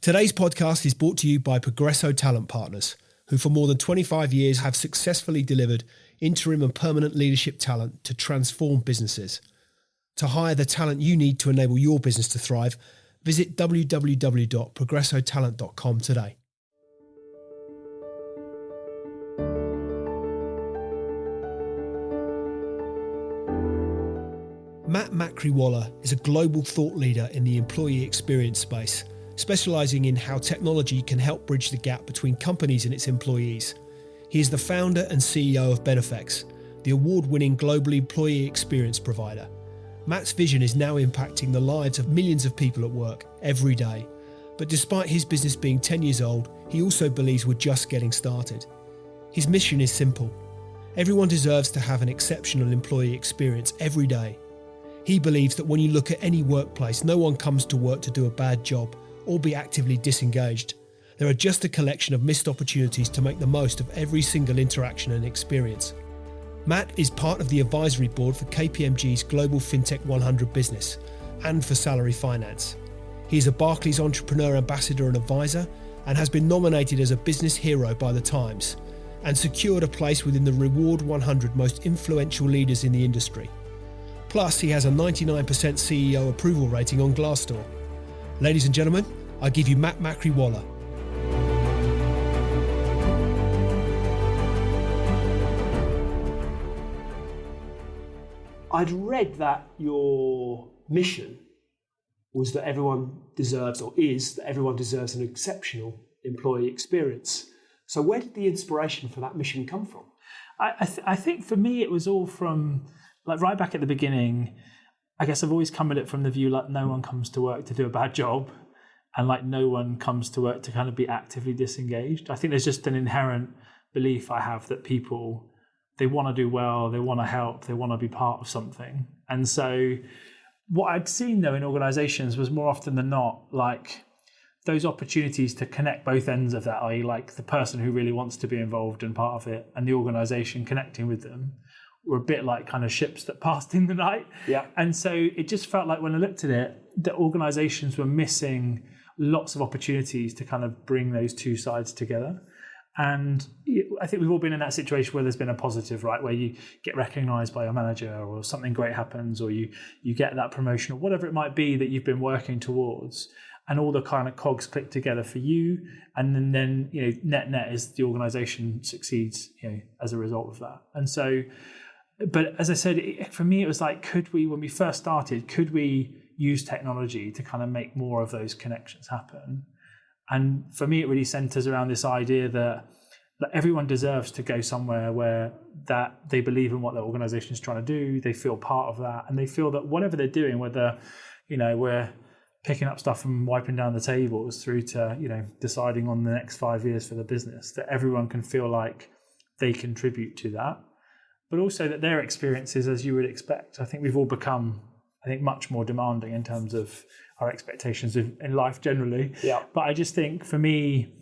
Today's podcast is brought to you by Progresso Talent Partners, who for more than 25 years have successfully delivered interim and permanent leadership talent to transform businesses. To hire the talent you need to enable your business to thrive, visit www.progressotalent.com today. Matt Macri-Waller is a global thought leader in the employee experience space, specialising in how technology can help bridge the gap between companies and its employees. He is the founder and CEO of Benefex, the award-winning global employee experience provider. Matt's vision is now impacting the lives of millions of people at work every day. But despite his business being 10 years old, he also believes we're just getting started. His mission is simple. Everyone deserves to have an exceptional employee experience every day. He believes that when you look at any workplace, no one comes to work to do a bad job or be actively disengaged. There are just a collection of missed opportunities to make the most of every single interaction and experience. Matt is part of the advisory board for KPMG's Global FinTech 100 business and for Salary Finance. He is a Barclays Entrepreneur Ambassador and Advisor and has been nominated as a business hero by The Times and secured a place within the Reward 100 most influential leaders in the industry. Plus, he has a 99% CEO approval rating on Glassdoor. Ladies and gentlemen, I give you Matt Macri-Waller. I'd read that your mission was that everyone deserves, or is, that everyone deserves an exceptional employee experience. So where did the inspiration for that mission come from? I think for me, it was all from, like, right back at the beginning. I guess I've always come at it from the view, like, no one comes to work to do a bad job, and like no one comes to work to kind of be actively disengaged. I think there's just an inherent belief I have that people, they want to do well, they want to help, they want to be part of something. And so what I'd seen though in organizations was more often than not, like, those opportunities to connect both ends of that, i.e. like the person who really wants to be involved and part of it and the organization connecting with them, were a bit like kind of ships that passed in the night. Yeah. And so it just felt like when I looked at it, that organizations were missing lots of opportunities to kind of bring those two sides together. And I think we've all been in that situation where there's been a positive, right, where you get recognized by your manager or something great happens, or you get that promotion or whatever it might be that you've been working towards, and all the kind of cogs click together for you. And then net is the organization succeeds, as a result of that. And so, but as I said, for me, it was like, when we first started, could we use technology to kind of make more of those connections happen? And for me, it really centers around this idea that everyone deserves to go somewhere where that they believe in what their organization is trying to do, they feel part of that, and they feel that whatever they're doing, whether, we're picking up stuff and wiping down the tables through to, deciding on the next 5 years for the business, that everyone can feel like they contribute to that, but also that their experiences, as you would expect. I think we've all become, much more demanding in terms of our expectations in life generally. Yeah. But I just think for me,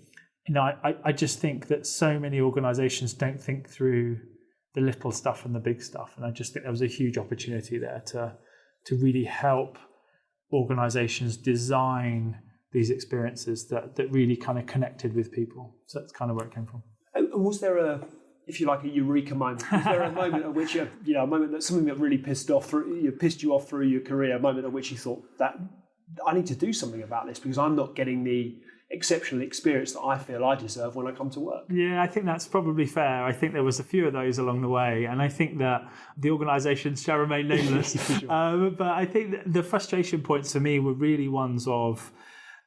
I just think that so many organizations don't think through the little stuff and the big stuff. And I just think there was a huge opportunity there to really help organizations design these experiences that really kind of connected with people. So that's kind of where it came from. And was there a eureka moment? Was there a moment at which a moment that something that really pissed you off through your career, a moment at which you thought that I need to do something about this because I'm not getting the exceptional experience that I feel I deserve when I come to work? Yeah, I think that's probably fair. I think there was a few of those along the way, and I think that the organisations shall remain nameless. Sure. But I think the frustration points for me were really ones of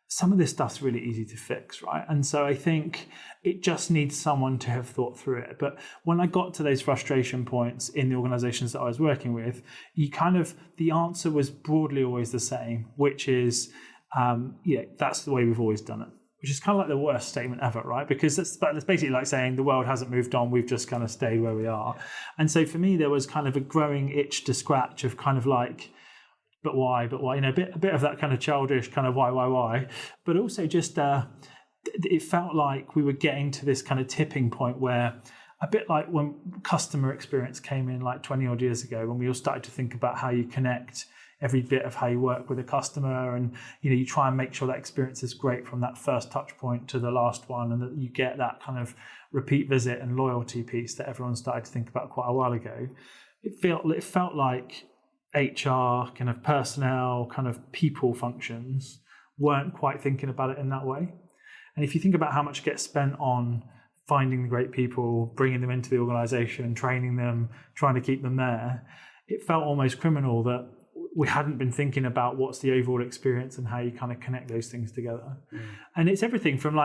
some of this stuff's really easy to fix, right? And so I think it just needs someone to have thought through it. But when I got to those frustration points in the organizations that I was working with, the answer was broadly always the same, which is, that's the way we've always done it, which is kind of like the worst statement ever, right? Because that's basically like saying the world hasn't moved on, we've just kind of stayed where we are. And so for me, there was kind of a growing itch to scratch of kind of like, but why, a bit of that kind of childish kind of why, but also just it felt like we were getting to this kind of tipping point where, a bit like when customer experience came in like 20 odd years ago, when we all started to think about how you connect every bit of how you work with a customer, and you try and make sure that experience is great from that first touch point to the last one, and that you get that kind of repeat visit and loyalty piece that everyone started to think about quite a while ago. It felt like HR, kind of personnel, kind of people functions weren't quite thinking about it in that way. And if you think about how much gets spent on finding the great people, bringing them into the organization, training them, trying to keep them there, it felt almost criminal that we hadn't been thinking about what's the overall experience and how you kind of connect those things together. And it's everything from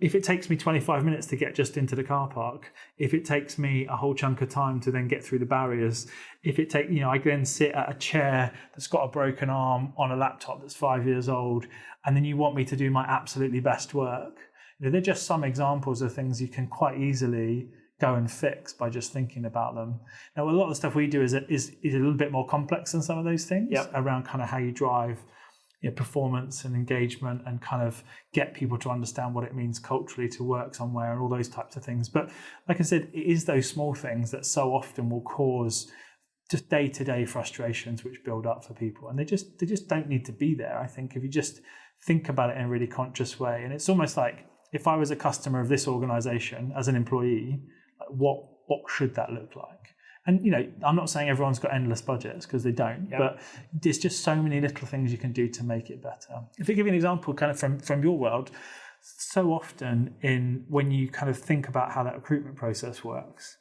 if it takes me 25 minutes to get just into the car park, if it takes me a whole chunk of time to then get through the barriers, if it take, I then sit at a chair that's got a broken arm on a laptop that's 5 years old, and then you want me to do my absolutely best work. They're just some examples of things you can quite easily go and fix by just thinking about them. Now, a lot of the stuff we do is a little bit more complex than some of those things, around kind of how you drive performance and engagement and kind of get people to understand what it means culturally to work somewhere and all those types of things. But like I said, it is those small things that so often will cause just day-to-day frustrations which build up for people. And they just don't need to be there, I think, if you just think about it in a really conscious way. And it's almost like, if I was a customer of this organization as an employee, what should that look like? And I'm not saying everyone's got endless budgets, because they don't, but there's just so many little things you can do to make it better. If I give you an example kind of from your world, so often when you kind of think about how that recruitment process works,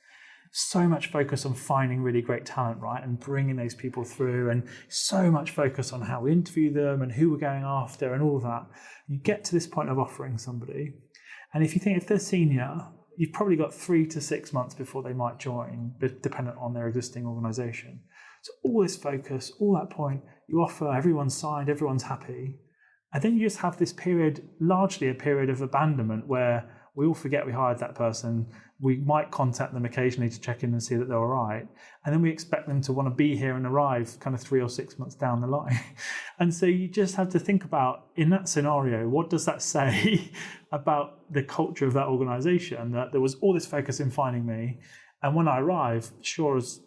so much focus on finding really great talent, right, and bringing those people through, and so much focus on how we interview them and who we're going after and all of that. You get to this point of offering somebody, and if they're senior, you've probably got 3 to 6 months before they might join, but dependent on their existing organisation. So all this focus, all that point, you offer, everyone's signed, everyone's happy, and then you just have this period, largely a period of abandonment, where we all forget we hired that person. We might contact them occasionally to check in and see that they're all right. And then we expect them to want to be here and arrive kind of 3 or 6 months down the line. And so you just have to think about, in that scenario, what does that say about the culture of that organization, that there was all this focus in finding me, and when I arrive, sure as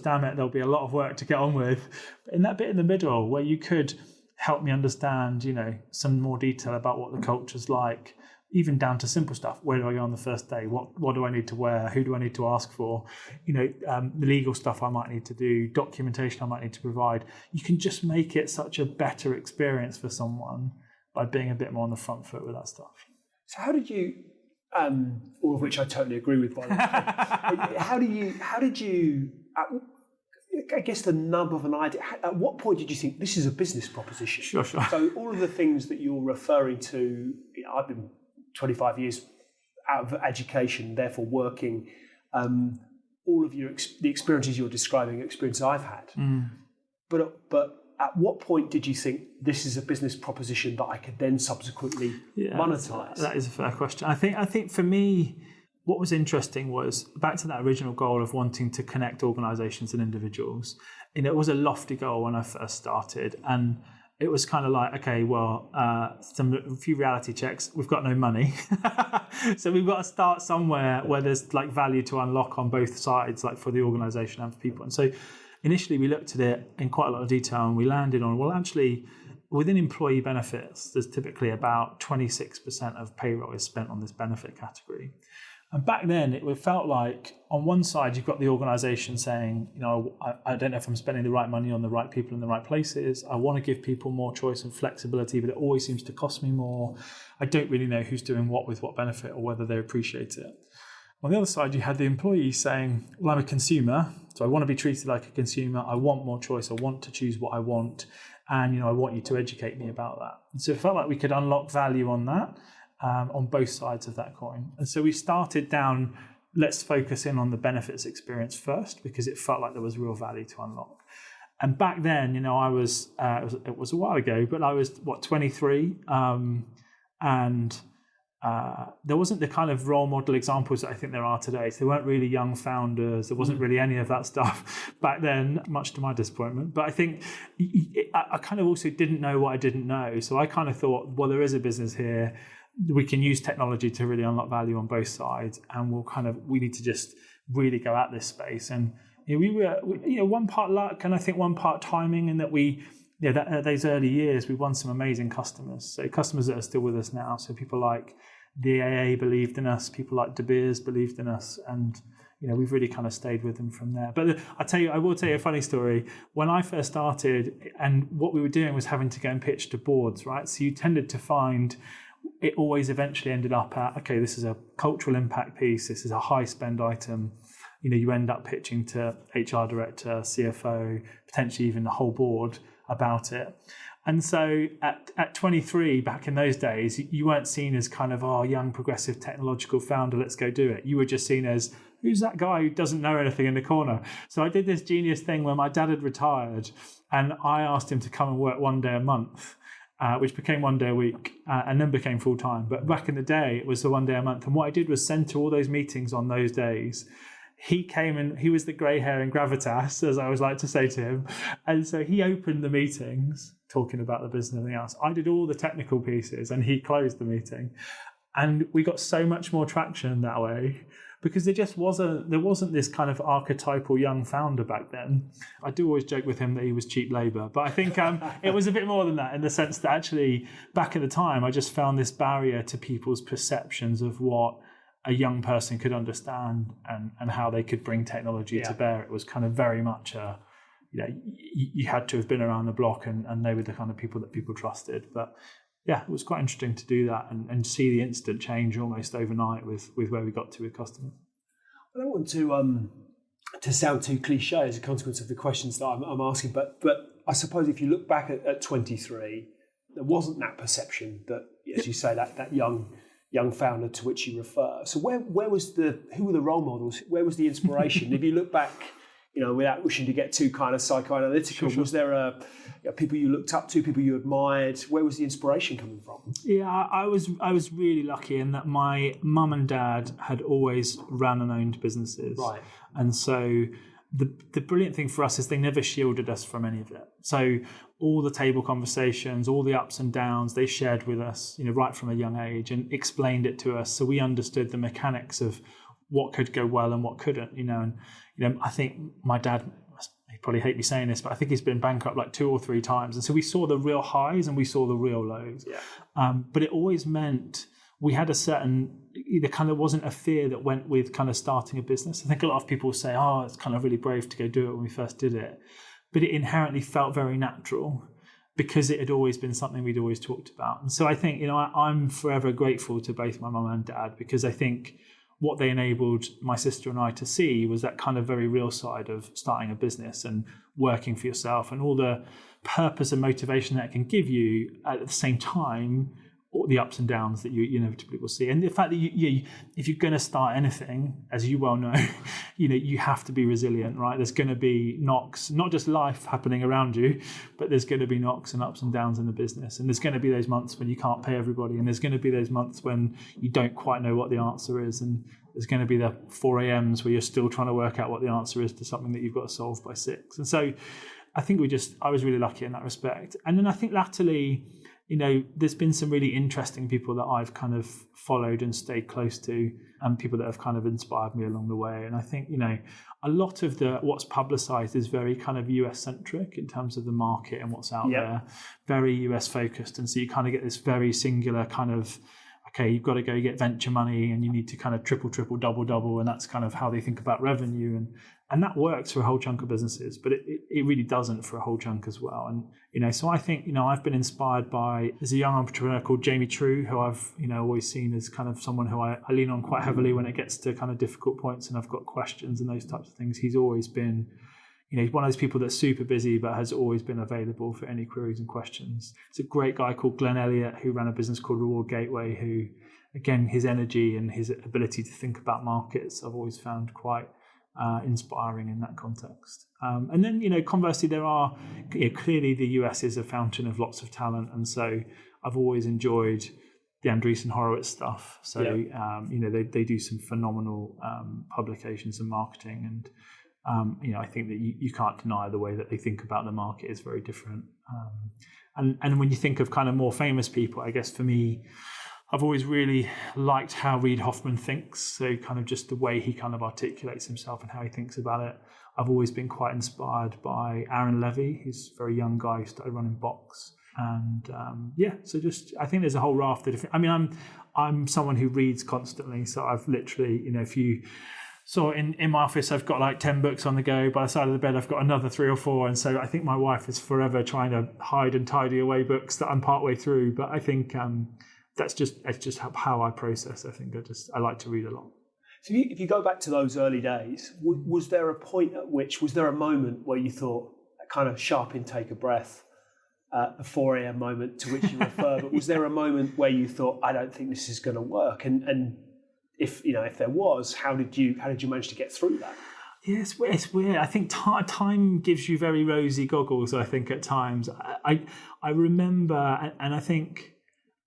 damn it, there'll be a lot of work to get on with. But in that bit in the middle where you could help me understand, some more detail about what the culture's like, even down to simple stuff. Where do I go on the first day? What do I need to wear? Who do I need to ask for? The legal stuff I might need to do, documentation I might need to provide. You can just make it such a better experience for someone by being a bit more on the front foot with that stuff. So how did you, all of which I totally agree with, by the way, how did you, I guess the nub of an idea, at what point did you think this is a business proposition? Sure. So all of the things that you're referring to, I've been 25 years out of education, therefore working, all of the experiences you're describing, experiences I've had. But at what point did you think this is a business proposition that I could then subsequently monetize? That is a fair question. I think for me, what was interesting was back to that original goal of wanting to connect organisations and individuals. It was a lofty goal when I first started, and it was kind of like, okay, well, a few reality checks. We've got no money, so we've got to start somewhere where there's like value to unlock on both sides, like for the organisation and for people. And so initially we looked at it in quite a lot of detail, and we landed on, well, actually, within employee benefits, there's typically about 26% of payroll is spent on this benefit category. And back then, it felt like on one side, you've got the organisation saying, I don't know if I'm spending the right money on the right people in the right places. I want to give people more choice and flexibility, but it always seems to cost me more. I don't really know who's doing what with what benefit or whether they appreciate it. On the other side, you had the employee saying, well, I'm a consumer, so I want to be treated like a consumer. I want more choice. I want to choose what I want. And, I want you to educate me about that. And so it felt like we could unlock value on that. On both sides of that coin. And so we started down, let's focus in on the benefits experience first, because it felt like there was real value to unlock. And back then, I was, it was a while ago, but I was, 23? And there wasn't the kind of role model examples that I think there are today. So there weren't really young founders. There wasn't really any of that stuff back then, much to my disappointment. But I think I kind of also didn't know what I didn't know. So I kind of thought, well, there is a business here. We can use technology to really unlock value on both sides, and we need to just really go at this space. And we were, one part luck and I think one part timing, in that those early years we won some amazing customers. So customers that are still with us now. So people like the AA believed in us, people like De Beers believed in us, and we've really kind of stayed with them from there. But I will tell you a funny story. When I first started, and what we were doing was having to go and pitch to boards, right? So you tended to find it always eventually ended up at, okay, this is a cultural impact piece, this is a high spend item. You end up pitching to HR director, CFO, potentially even the whole board about it. And so at 23, back in those days, you weren't seen as kind of, young progressive technological founder, let's go do it. You were just seen as, who's that guy who doesn't know anything in the corner? So I did this genius thing where my dad had retired and I asked him to come and work one day a month, which became one day a week and then became full time. But back in the day, it was the one day a month. And what I did was send to all those meetings on those days. He came and he was the grey hair in gravitas, as I always like to say to him. And so he opened the meetings, talking about the business and everything else. I did all the technical pieces and he closed the meeting. And we got so much more traction that way, because there wasn't this kind of archetypal young founder back then. I do always joke with him that he was cheap labour, but I think it was a bit more than that, in the sense that actually back at the time, I just found this barrier to people's perceptions of what a young person could understand and how they could bring technology to bear. It was kind of very much you had to have been around the block and they were the kind of people that people trusted. But yeah, it was quite interesting to do that and see the instant change almost overnight with where we got to with customers. I don't want to sound too cliche as a consequence of the questions that I'm asking, but I suppose if you look back at 23, there wasn't that perception that, as you say, that young founder to which you refer. So who were the role models? Where was the inspiration? If you look back, without wishing to get too kind of psychoanalytical, sure. Was there people you looked up to, people you admired? Where was the inspiration coming from? Yeah, I was really lucky in that my mum and dad had always run and owned businesses. Right. And so the brilliant thing for us is they never shielded us from any of it. So all the table conversations, all the ups and downs, they shared with us, right from a young age, and explained it to us, so we understood the mechanics of what could go well and what couldn't. I think my dad, he'd probably hate me saying this, but I think he's been bankrupt like 2 or 3 times, and so we saw the real highs and we saw the real lows. Yeah. But it always meant we had a certain, there kind of wasn't a fear that went with kind of starting a business. I think a lot of people say, it's kind of really brave to go do it when we first did it. But it inherently felt very natural because it had always been something we'd always talked about. And so I think, I'm forever grateful to both my mum and dad, because I think what they enabled my sister and I to see was that kind of very real side of starting a business and working for yourself, and all the purpose and motivation that it can give you at the same time, all the ups and downs that you inevitably will see. And the fact that if you're going to start anything, as you well know, you have to be resilient, right? There's going to be knocks, not just life happening around you, but there's going to be knocks and ups and downs in the business. And there's going to be those months when you can't pay everybody. And there's going to be those months when you don't quite know what the answer is. And there's going to be the 4 a.m.s where you're still trying to work out what the answer is to something that you've got to solve by 6. And so I think I was really lucky in that respect. And then I think latterly, there's been some really interesting people that I've kind of followed and stayed close to, and people that have kind of inspired me along the way. And I think, a lot of what's publicized is very kind of US centric in terms of the market and what's out there, very US focused. And so you kind of get this very singular kind of, okay, you've got to go get venture money and you need to kind of triple, double. And that's kind of how they think about revenue. And that works for a whole chunk of businesses, but it really doesn't for a whole chunk as well. And, so I think, I've been inspired by, there's a young entrepreneur called Jamie True, who I've, always seen as kind of someone who I lean on quite heavily when it gets to kind of difficult points and I've got questions and those types of things. He's always been, he's one of those people that's super busy, but has always been available for any queries and questions. It's a great guy called Glenn Elliott, who ran a business called Reward Gateway, who, again, his energy and his ability to think about markets, I've always found quite inspiring in that context. And then, conversely, there are, clearly the US is a fountain of lots of talent. And so I've always enjoyed the Andreessen Horowitz stuff. So, they do some phenomenal publications and marketing. And, I think that you can't deny the way that they think about the market is very different. And when you think of kind of more famous people, I guess for me, I've always really liked how Reid Hoffman thinks. So kind of just the way he kind of articulates himself and how he thinks about it. I've always been quite inspired by Aaron Levy, who's a very young guy who started running Box. And so just, I think there's a whole raft of different, I mean, I'm someone who reads constantly. So I've literally, if you saw in my office, I've got like 10 books on the go. By the side of the bed, I've got another 3 or 4. And so I think my wife is forever trying to hide and tidy away books that I'm partway through. But I think it's just how I process. I think I like to read a lot. So if you go back to those early days, was there a moment where you thought, a kind of sharp intake of breath, the 4 a.m. moment to which you refer, but was there a moment where you thought, I don't think this is going to work? And if there was, how did you manage to get through that? Yeah, it's weird. I think time gives you very rosy goggles, I think, at times. I remember, and I think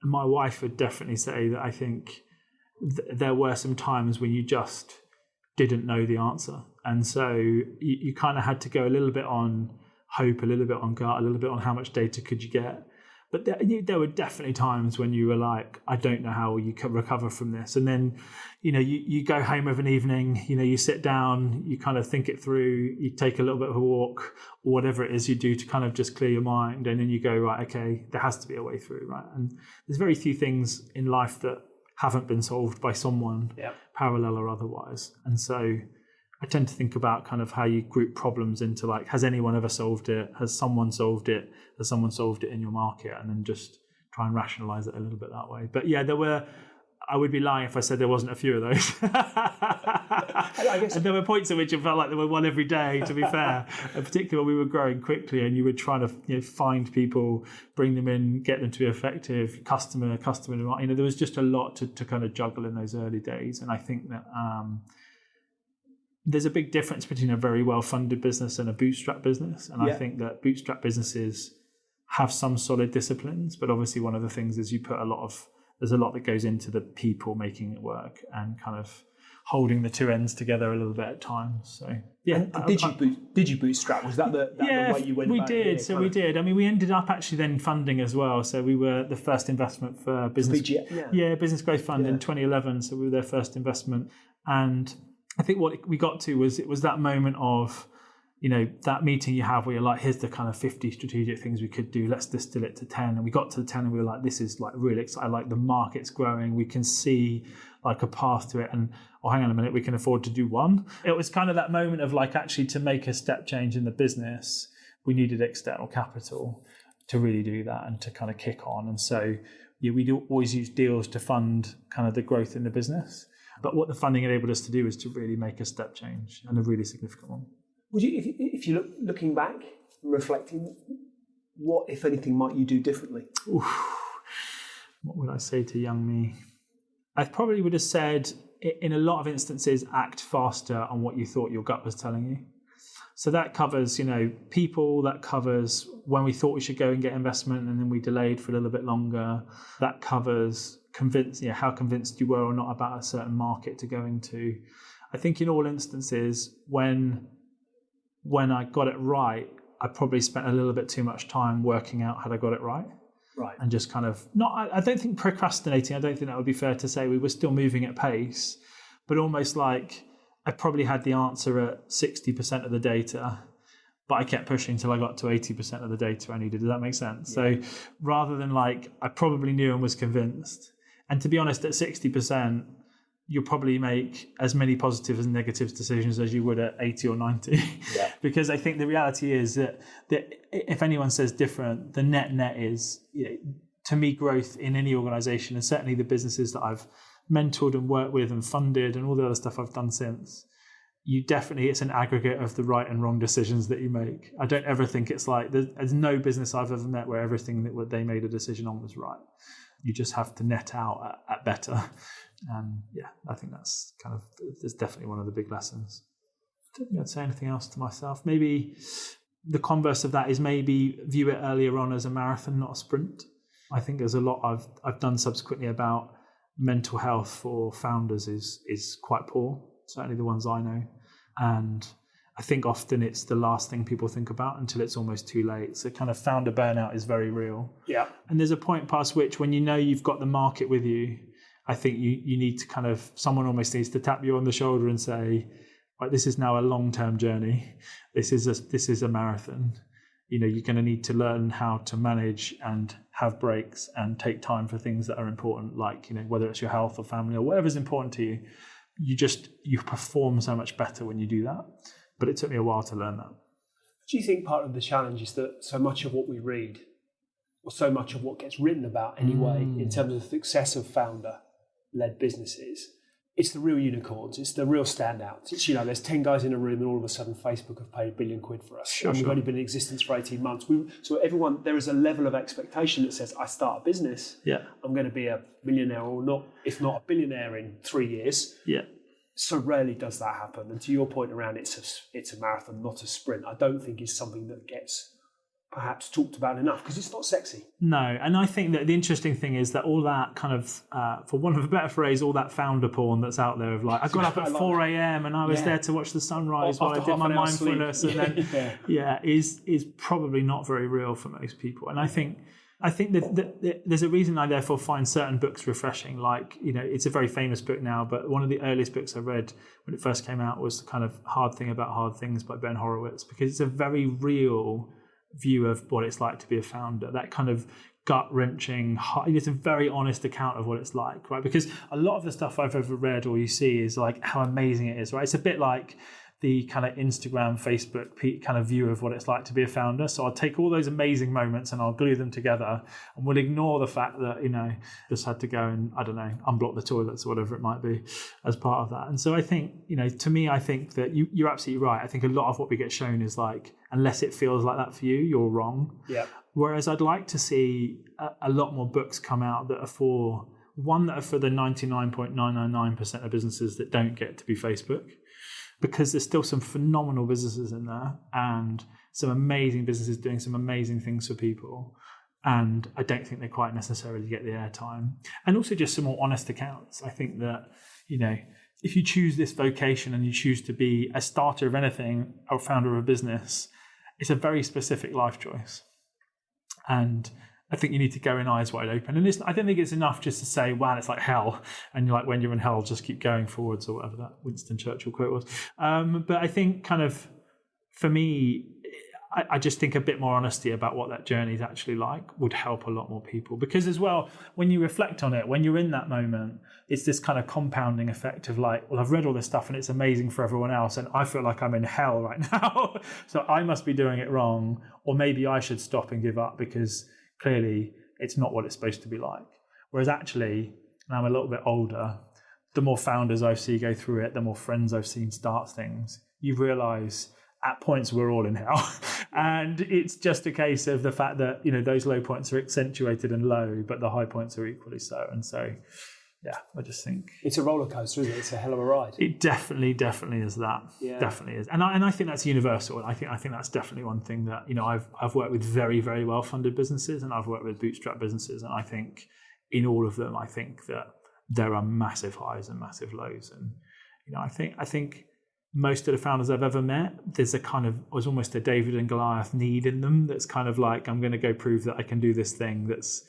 my wife would definitely say that I think there were some times when you just didn't know the answer. And so you kind of had to go a little bit on hope, a little bit on gut, a little bit on how much data could you get. But there were definitely times when you were like, I don't know how you can recover from this. And then, you go home of an evening, you sit down, you kind of think it through, you take a little bit of a walk, or whatever it is you do to kind of just clear your mind. And then you go, right, okay, there has to be a way through, right? And there's very few things in life that haven't been solved by someone, parallel or otherwise. And so I tend to think about kind of how you group problems into like, has anyone ever solved it? Has someone solved it? Has someone solved it in your market? And then just try and rationalize it a little bit that way. But yeah, I would be lying if I said there wasn't a few of those. I guess. And there were points at which it felt like there were one every day, to be fair. And particularly when we were growing quickly and you were trying to find people, bring them in, get them to be effective, customer, there was just a lot to kind of juggle in those early days. And I think that there's a big difference between a very well-funded business and a bootstrap business. And I think that bootstrap businesses have some solid disciplines, but obviously one of the things is there's a lot that goes into the people making it work and kind of holding the two ends together a little bit at times. So yeah. Did you bootstrap? Was that the way you went? We did. So we did. I mean, we ended up actually then funding as well. So we were the first investment for business. Business Growth Fund in 2011. So we were their first investment. And I think what we got to was that moment of, that meeting you have where you're like, here's the kind of 50 strategic things we could do. Let's distill it to 10. And we got to the 10 and we were like, this is like really exciting. Like the market's growing. We can see like a path to it. And, hang on a minute, we can afford to do one. It was kind of that moment of like, actually to make a step change in the business, we needed external capital to really do that and to kind of kick on. And so we do always use deals to fund kind of the growth in the business. But what the funding enabled us to do is to really make a step change, and a really significant one. Would you, if you looking back, reflecting, what, if anything, might you do differently? Oof. What would I say to young me? I probably would have said, in a lot of instances, act faster on what you thought your gut was telling you. So that covers, people, that covers when we thought we should go and get investment and then we delayed for a little bit longer. That covers how convinced you were or not about a certain market to go into. I think in all instances, when I got it right, I probably spent a little bit too much time working out had I got it right. Right. And just kind of, I don't think procrastinating, I don't think that would be fair to say. We were still moving at pace, but almost like I probably had the answer at 60% of the data, but I kept pushing until I got to 80% of the data I needed. Does that make sense? Yeah. So rather than like, I probably knew and was convinced. And to be honest, at 60%, you'll probably make as many positive and negative decisions as you would at 80 or 90. Yeah. Because I think the reality is that if anyone says different, the net is, to me, growth in any organization, and certainly the businesses that I've mentored and worked with and funded and all the other stuff I've done since, it's an aggregate of the right and wrong decisions that you make. I don't ever think it's like, there's no business I've ever met where everything that they made a decision on was right. You just have to net out at better. And I think that's definitely one of the big lessons. I don't think I'd say anything else to myself. Maybe the converse of that is maybe view it earlier on as a marathon, not a sprint. I think there's a lot I've done subsequently about mental health for founders is quite poor, certainly the ones I know. And I think often it's the last thing people think about until it's almost too late. So kind of founder burnout is very real. Yeah. And there's a point past which when you've got the market with you, I think you need to someone almost needs to tap you on the shoulder and say, right? This is now a long-term journey. This is a marathon. You're going to need to learn how to manage and have breaks and take time for things that are important, like, whether it's your health or family or whatever's important to you. You perform so much better when you do that. But it took me a while to learn that. Do you think part of the challenge is that so much of what we read, or so much of what gets written about anyway, in terms of the success of founder-led businesses, it's the real unicorns, it's the real standouts. It's, there's 10 guys in a room and all of a sudden Facebook have paid £1 billion for us. Sure, and we've only been in existence for 18 months. There is a level of expectation that says, I start a business, I'm going to be a millionaire or not, if not a billionaire in 3 years. Yeah. So rarely does that happen. And to your point around it's a marathon, not a sprint, I don't think is something that gets perhaps talked about enough because it's not sexy. No, and I think that the interesting thing is that all that kind of, for want of a better phrase, all that founder porn that's out there of like, I got up at 4 a.m. and I was there to watch the sunrise while I did my mindfulness, and then is probably not very real for most people. And I think that there's a reason I therefore find certain books refreshing. Like, it's a very famous book now, but one of the earliest books I read when it first came out was the kind of Hard Thing About Hard Things by Ben Horowitz, because it's a very real view of what it's like to be a founder, that kind of gut-wrenching, it's a very honest account of what it's like, right? Because a lot of the stuff I've ever read or you see is like how amazing it is, right? It's a bit like the kind of Instagram, Facebook kind of view of what it's like to be a founder. So I'll take all those amazing moments and I'll glue them together, and we'll ignore the fact that, just had to go and, I don't know, unblock the toilets or whatever it might be as part of that. And so I think, to me, I think that you're absolutely right. I think a lot of what we get shown is like, unless it feels like that for you, you're wrong. Yeah. Whereas I'd like to see a lot more books come out that are for the 99.999% of businesses that don't get to be Facebook. Because there's still some phenomenal businesses in there and some amazing businesses doing some amazing things for people. And I don't think they quite necessarily get the airtime. And also just some more honest accounts. I think that, if you choose this vocation and you choose to be a starter of anything or founder of a business, it's a very specific life choice. And I think you need to go in eyes wide open. And I don't think it's enough just to say, wow, it's like hell. And you're like, when you're in hell, just keep going forwards, or whatever that Winston Churchill quote was. But I think kind of, for me, I just think a bit more honesty about what that journey is actually like would help a lot more people. Because as well, when you reflect on it, when you're in that moment, it's this kind of compounding effect of like, well, I've read all this stuff and it's amazing for everyone else, and I feel like I'm in hell right now. So I must be doing it wrong, or maybe I should stop and give up because clearly it's not what it's supposed to be like. Whereas actually, and I'm a little bit older, the more founders I see go through it, the more friends I've seen start things, you realise at points we're all in hell. And it's just a case of the fact that, those low points are accentuated and low, but the high points are equally so. And so, I just think it's a roller coaster, isn't it? It's a hell of a ride. It definitely is that. Yeah. Definitely is. And I think that's universal. And I think that's definitely one thing that, I've worked with very, very well funded businesses, and I've worked with bootstrap businesses. And I think in all of them, I think that there are massive highs and massive lows. And, I think most of the founders I've ever met, there's was almost a David and Goliath need in them. That's kind of like, I'm going to go prove that I can do this thing that's,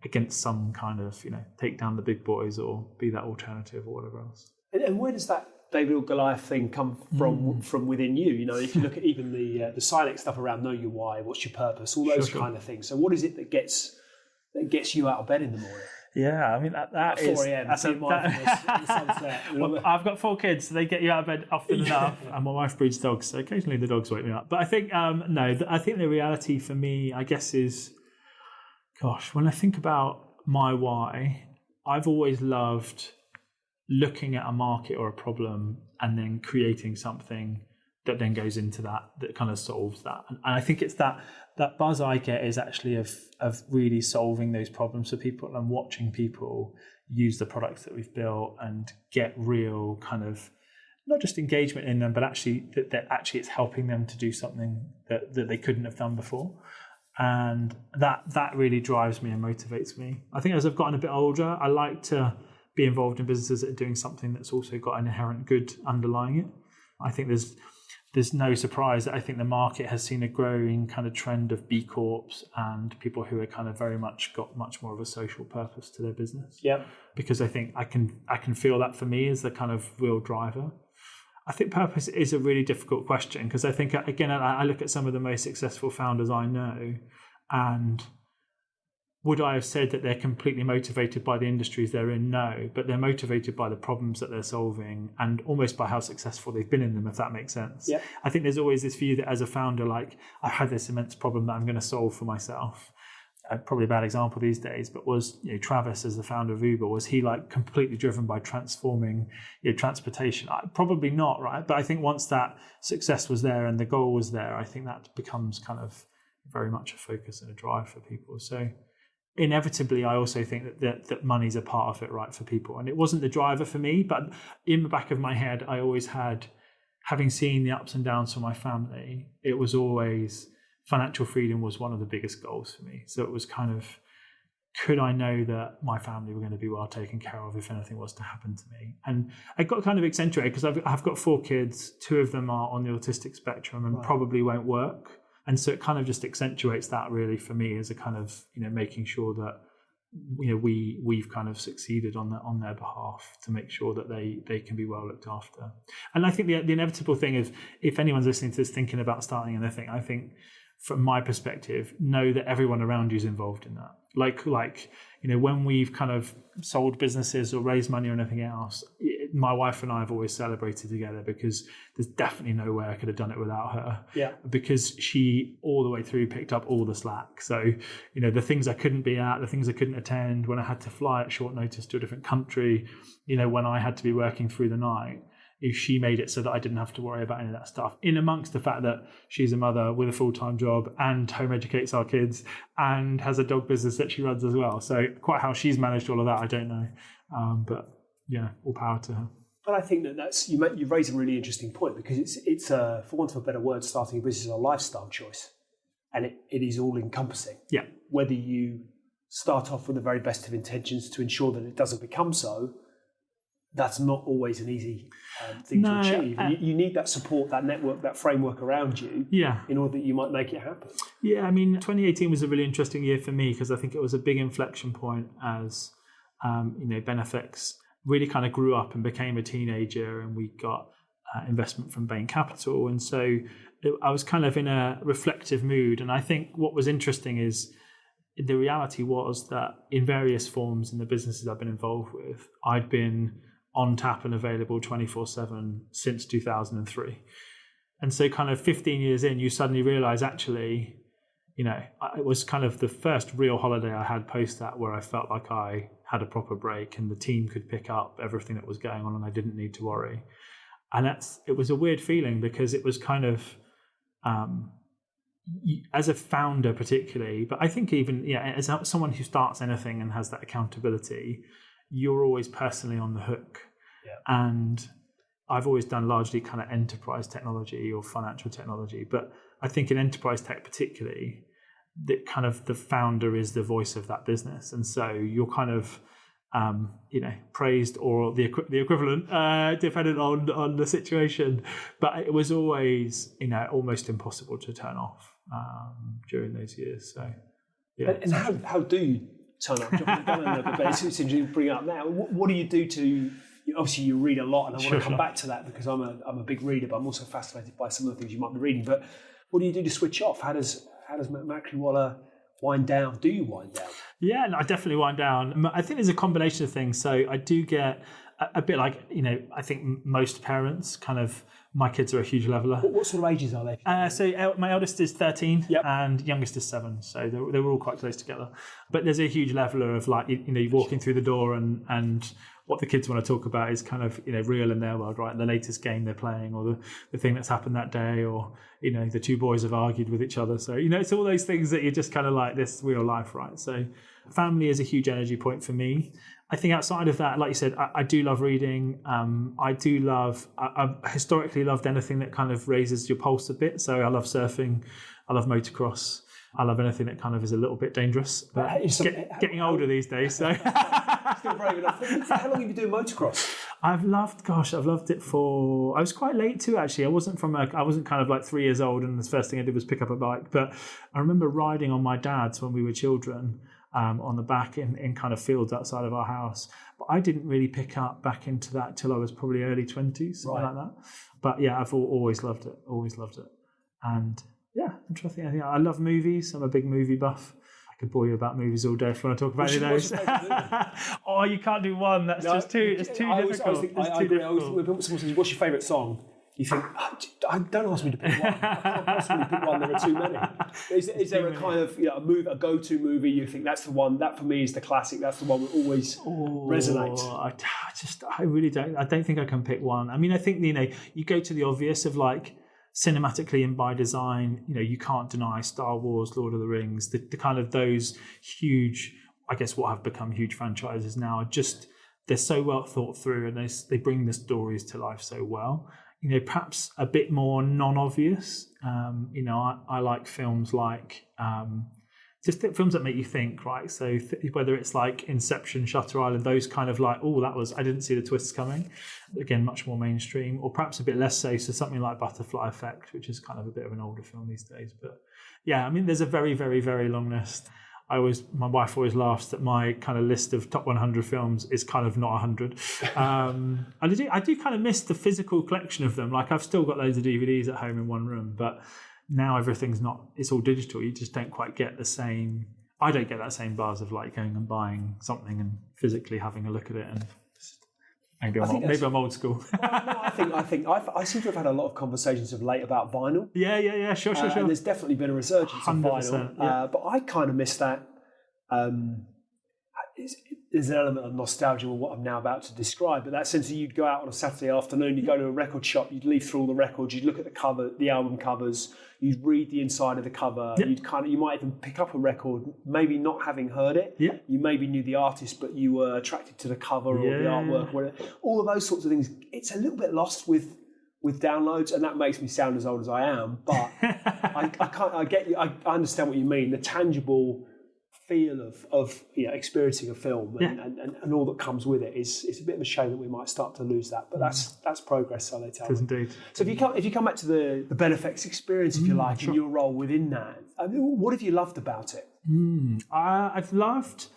against some kind of, take down the big boys or be that alternative or whatever else. And where does that David or Goliath thing come from within you? If you look at even the Silex stuff around know your why, what's your purpose, all those kind of things. So what is it that gets you out of bed in the morning? Yeah, I mean that is 4 a.m. That's in the sunset. Well, I've got 4 kids, so they get you out of bed often enough. And my wife breeds dogs, so occasionally the dogs wake me up. But I think I think the reality for me, I guess, is, when I think about my why, I've always loved looking at a market or a problem and then creating something that then goes into that kind of solves that. And I think it's that buzz I get is actually of really solving those problems for people and watching people use the products that we've built and get real kind of, not just engagement in them, but actually that actually it's helping them to do something that they couldn't have done before. And that really drives me and motivates me. I think as I've gotten a bit older, I like to be involved in businesses that are doing something that's also got an inherent good underlying it. I think there's no surprise that I think the market has seen a growing kind of trend of B Corps and people who are kind of very much got much more of a social purpose to their business. Yeah. Because I think I can feel that for me as the kind of real driver. I think purpose is a really difficult question, because I think, again, I look at some of the most successful founders I know, and would I have said that they're completely motivated by the industries they're in? No, but they're motivated by the problems that they're solving and almost by how successful they've been in them, if that makes sense. Yeah. I think there's always this view that as a founder, like, I had this immense problem that I'm going to solve for myself. Probably a bad example these days, but was, Travis, as the founder of Uber, was he like completely driven by transforming transportation? Probably not, right? But I think once that success was there and the goal was there, I think that becomes kind of very much a focus and a drive for people. So inevitably, I also think that money's a part of it, right, for people. And it wasn't the driver for me, but in the back of my head, I always had, having seen the ups and downs for my family, it was always financial freedom was one of the biggest goals for me. So it was kind of, could I know that my family were going to be well taken care of if anything was to happen to me? And I got kind of accentuated because I've got 4 kids. 2 of them are on the autistic spectrum and probably won't work. And so it kind of just accentuates that really for me as a kind of, making sure that, we've kind of succeeded on their behalf to make sure that they can be well looked after. And I think the inevitable thing is, if anyone's listening to this thinking about starting anything, I think from my perspective, know that everyone around you is involved in that. Like, when we've kind of sold businesses or raised money or anything else, my wife and I have always celebrated together, because there's definitely no way I could have done it without her. Yeah. Because she all the way through picked up all the slack. So, the things I couldn't be at, the things I couldn't attend, when I had to fly at short notice to a different country, when I had to be working through the night, if she made it so that I didn't have to worry about any of that stuff, in amongst the fact that she's a mother with a full-time job and home educates our kids and has a dog business that she runs as well. So quite how she's managed all of that, I don't know. But yeah, all power to her. But I think that's you raise a really interesting point, because it's for want of a better word, starting a business is a lifestyle choice, and it is all encompassing. Yeah. Whether you start off with the very best of intentions to ensure that it doesn't become so, that's not always an easy thing to achieve. You need that support, that network, that framework around you, in order that you might make it happen. Yeah, I mean, 2018 was a really interesting year for me, because I think it was a big inflection point as Benefex really kind of grew up and became a teenager, and we got investment from Bain Capital. And so I was kind of in a reflective mood. And I think what was interesting is the reality was that in various forms in the businesses I've been involved with, I'd been on tap and available 24/7 since 2003. And so kind of 15 years in, you suddenly realize, actually, it was kind of the first real holiday I had post that, where I felt like I had a proper break and the team could pick up everything that was going on and I didn't need to worry. And it was a weird feeling, because it was kind of, as a founder particularly, but I think even, as someone who starts anything and has that accountability, you're always personally on the hook. Yeah. And I've always done largely kind of enterprise technology or financial technology, but I think in enterprise tech particularly, that kind of the founder is the voice of that business. And so you're kind of, praised or the equivalent, depending on the situation. But it was always, almost impossible to turn off during those years. So, yeah. And how do you turn up? Jumping down a little bit, but it's interesting to bring up now. What do you do to? Obviously, you read a lot, and I want to come back to that, because I'm a big reader, but I'm also fascinated by some of the things you might be reading. But what do you do to switch off? How does Macri-Waller wind down? Do you wind down? Yeah, no, I definitely wind down. I think there's a combination of things. So I do get a bit like, I think most parents kind of, my kids are a huge leveler. What sort of ages are they? So my eldest is 13 and youngest is 7. So they were all quite close together. But there's a huge leveler of like, you're walking through the door and what the kids want to talk about is kind of, real in their world, right? The latest game they're playing, or the thing that's happened that day, or, the 2 boys have argued with each other. So, it's all those things that you're just kind of like, this real life, right? So family is a huge energy point for me. I think outside of that, like you said, I do love reading. I've historically loved anything that kind of raises your pulse a bit. So I love surfing. I love motocross. I love anything that kind of is a little bit dangerous. But getting older these days, so. Still brave enough. How long have you been doing motocross? I've loved it for. I was quite late too, actually. I wasn't kind of like 3 years old, and the first thing I did was pick up a bike. But I remember riding on my dad's when we were children. on the back in kind of fields outside of our house. But I didn't really pick up back into that till I was probably early 20s, something like that. But yeah, I've always loved it, And yeah, I'm trying to think. I love movies. I'm a big movie buff. I could bore you about movies all day if you want to talk about any of those. Oh, you can't do one. That's just too. It's too difficult. I agree. I always, when someone says, "What's your favourite song?" You think, don't ask me to pick one. I can't possibly pick one. There are too many. Is there a kind of a go-to movie you think that's the one? That for me is the classic. That's the one that always resonates. I really don't. I don't think I can pick one. I mean, I think you go to the obvious of like cinematically and by design. You can't deny Star Wars, Lord of the Rings, the kind of those huge, I guess, what have become huge franchises now. Are just they're so well thought through, and they bring the stories to life so well. Perhaps a bit more non-obvious. I like films like just films that make you think, right? So whether it's like Inception, Shutter Island, those kind of like, I didn't see the twists coming. Again, much more mainstream, or perhaps a bit less so. So something like Butterfly Effect, which is kind of a bit of an older film these days. But yeah, I mean, there's a very, very, very long list. My wife always laughs that my kind of list of top 100 films is kind of not 100. I do kind of miss the physical collection of them. Like I've still got loads of DVDs at home in one room, but now it's all digital. You just don't quite get the same. I don't get that same buzz of like going and buying something and physically having a look at it. And maybe I'm old school. I seem to have had a lot of conversations of late about vinyl. Yeah, sure. And there's definitely been a resurgence of vinyl. Yeah. But I kind of miss that. There's an element of nostalgia with what I'm now about to describe, but that sense that you'd go out on a Saturday afternoon, you'd go to a record shop, you'd leaf through all the records, you'd look at the album covers, you'd read the inside of the cover, you might even pick up a record, maybe not having heard it. Yeah. You maybe knew the artist, but you were attracted to the cover or the artwork, whatever. All of those sorts of things. It's a little bit lost with downloads, and that makes me sound as old as I am. But I get you. I understand what you mean. The tangible feel of experiencing a film and all that comes with it is a bit of a shame that we might start to lose that. But that's progress, so they tell me. Indeed. So if you come back to the Benefex experience, if you like, and your role within that, what have you loved about it? I've loved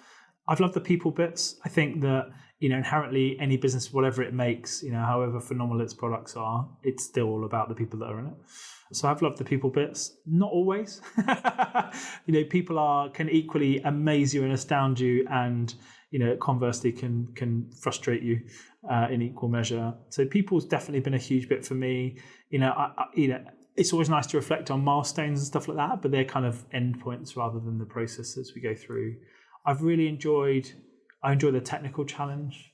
the people bits. I think that inherently any business, whatever it makes, however phenomenal its products are, it's still all about the people that are in it. So I've loved the people bits. Not always. People can equally amaze you and astound you, and conversely can frustrate you in equal measure. So people's definitely been a huge bit for me. It's always nice to reflect on milestones and stuff like that, but they're kind of endpoints rather than the processes we go through. I've really enjoyed the technical challenge.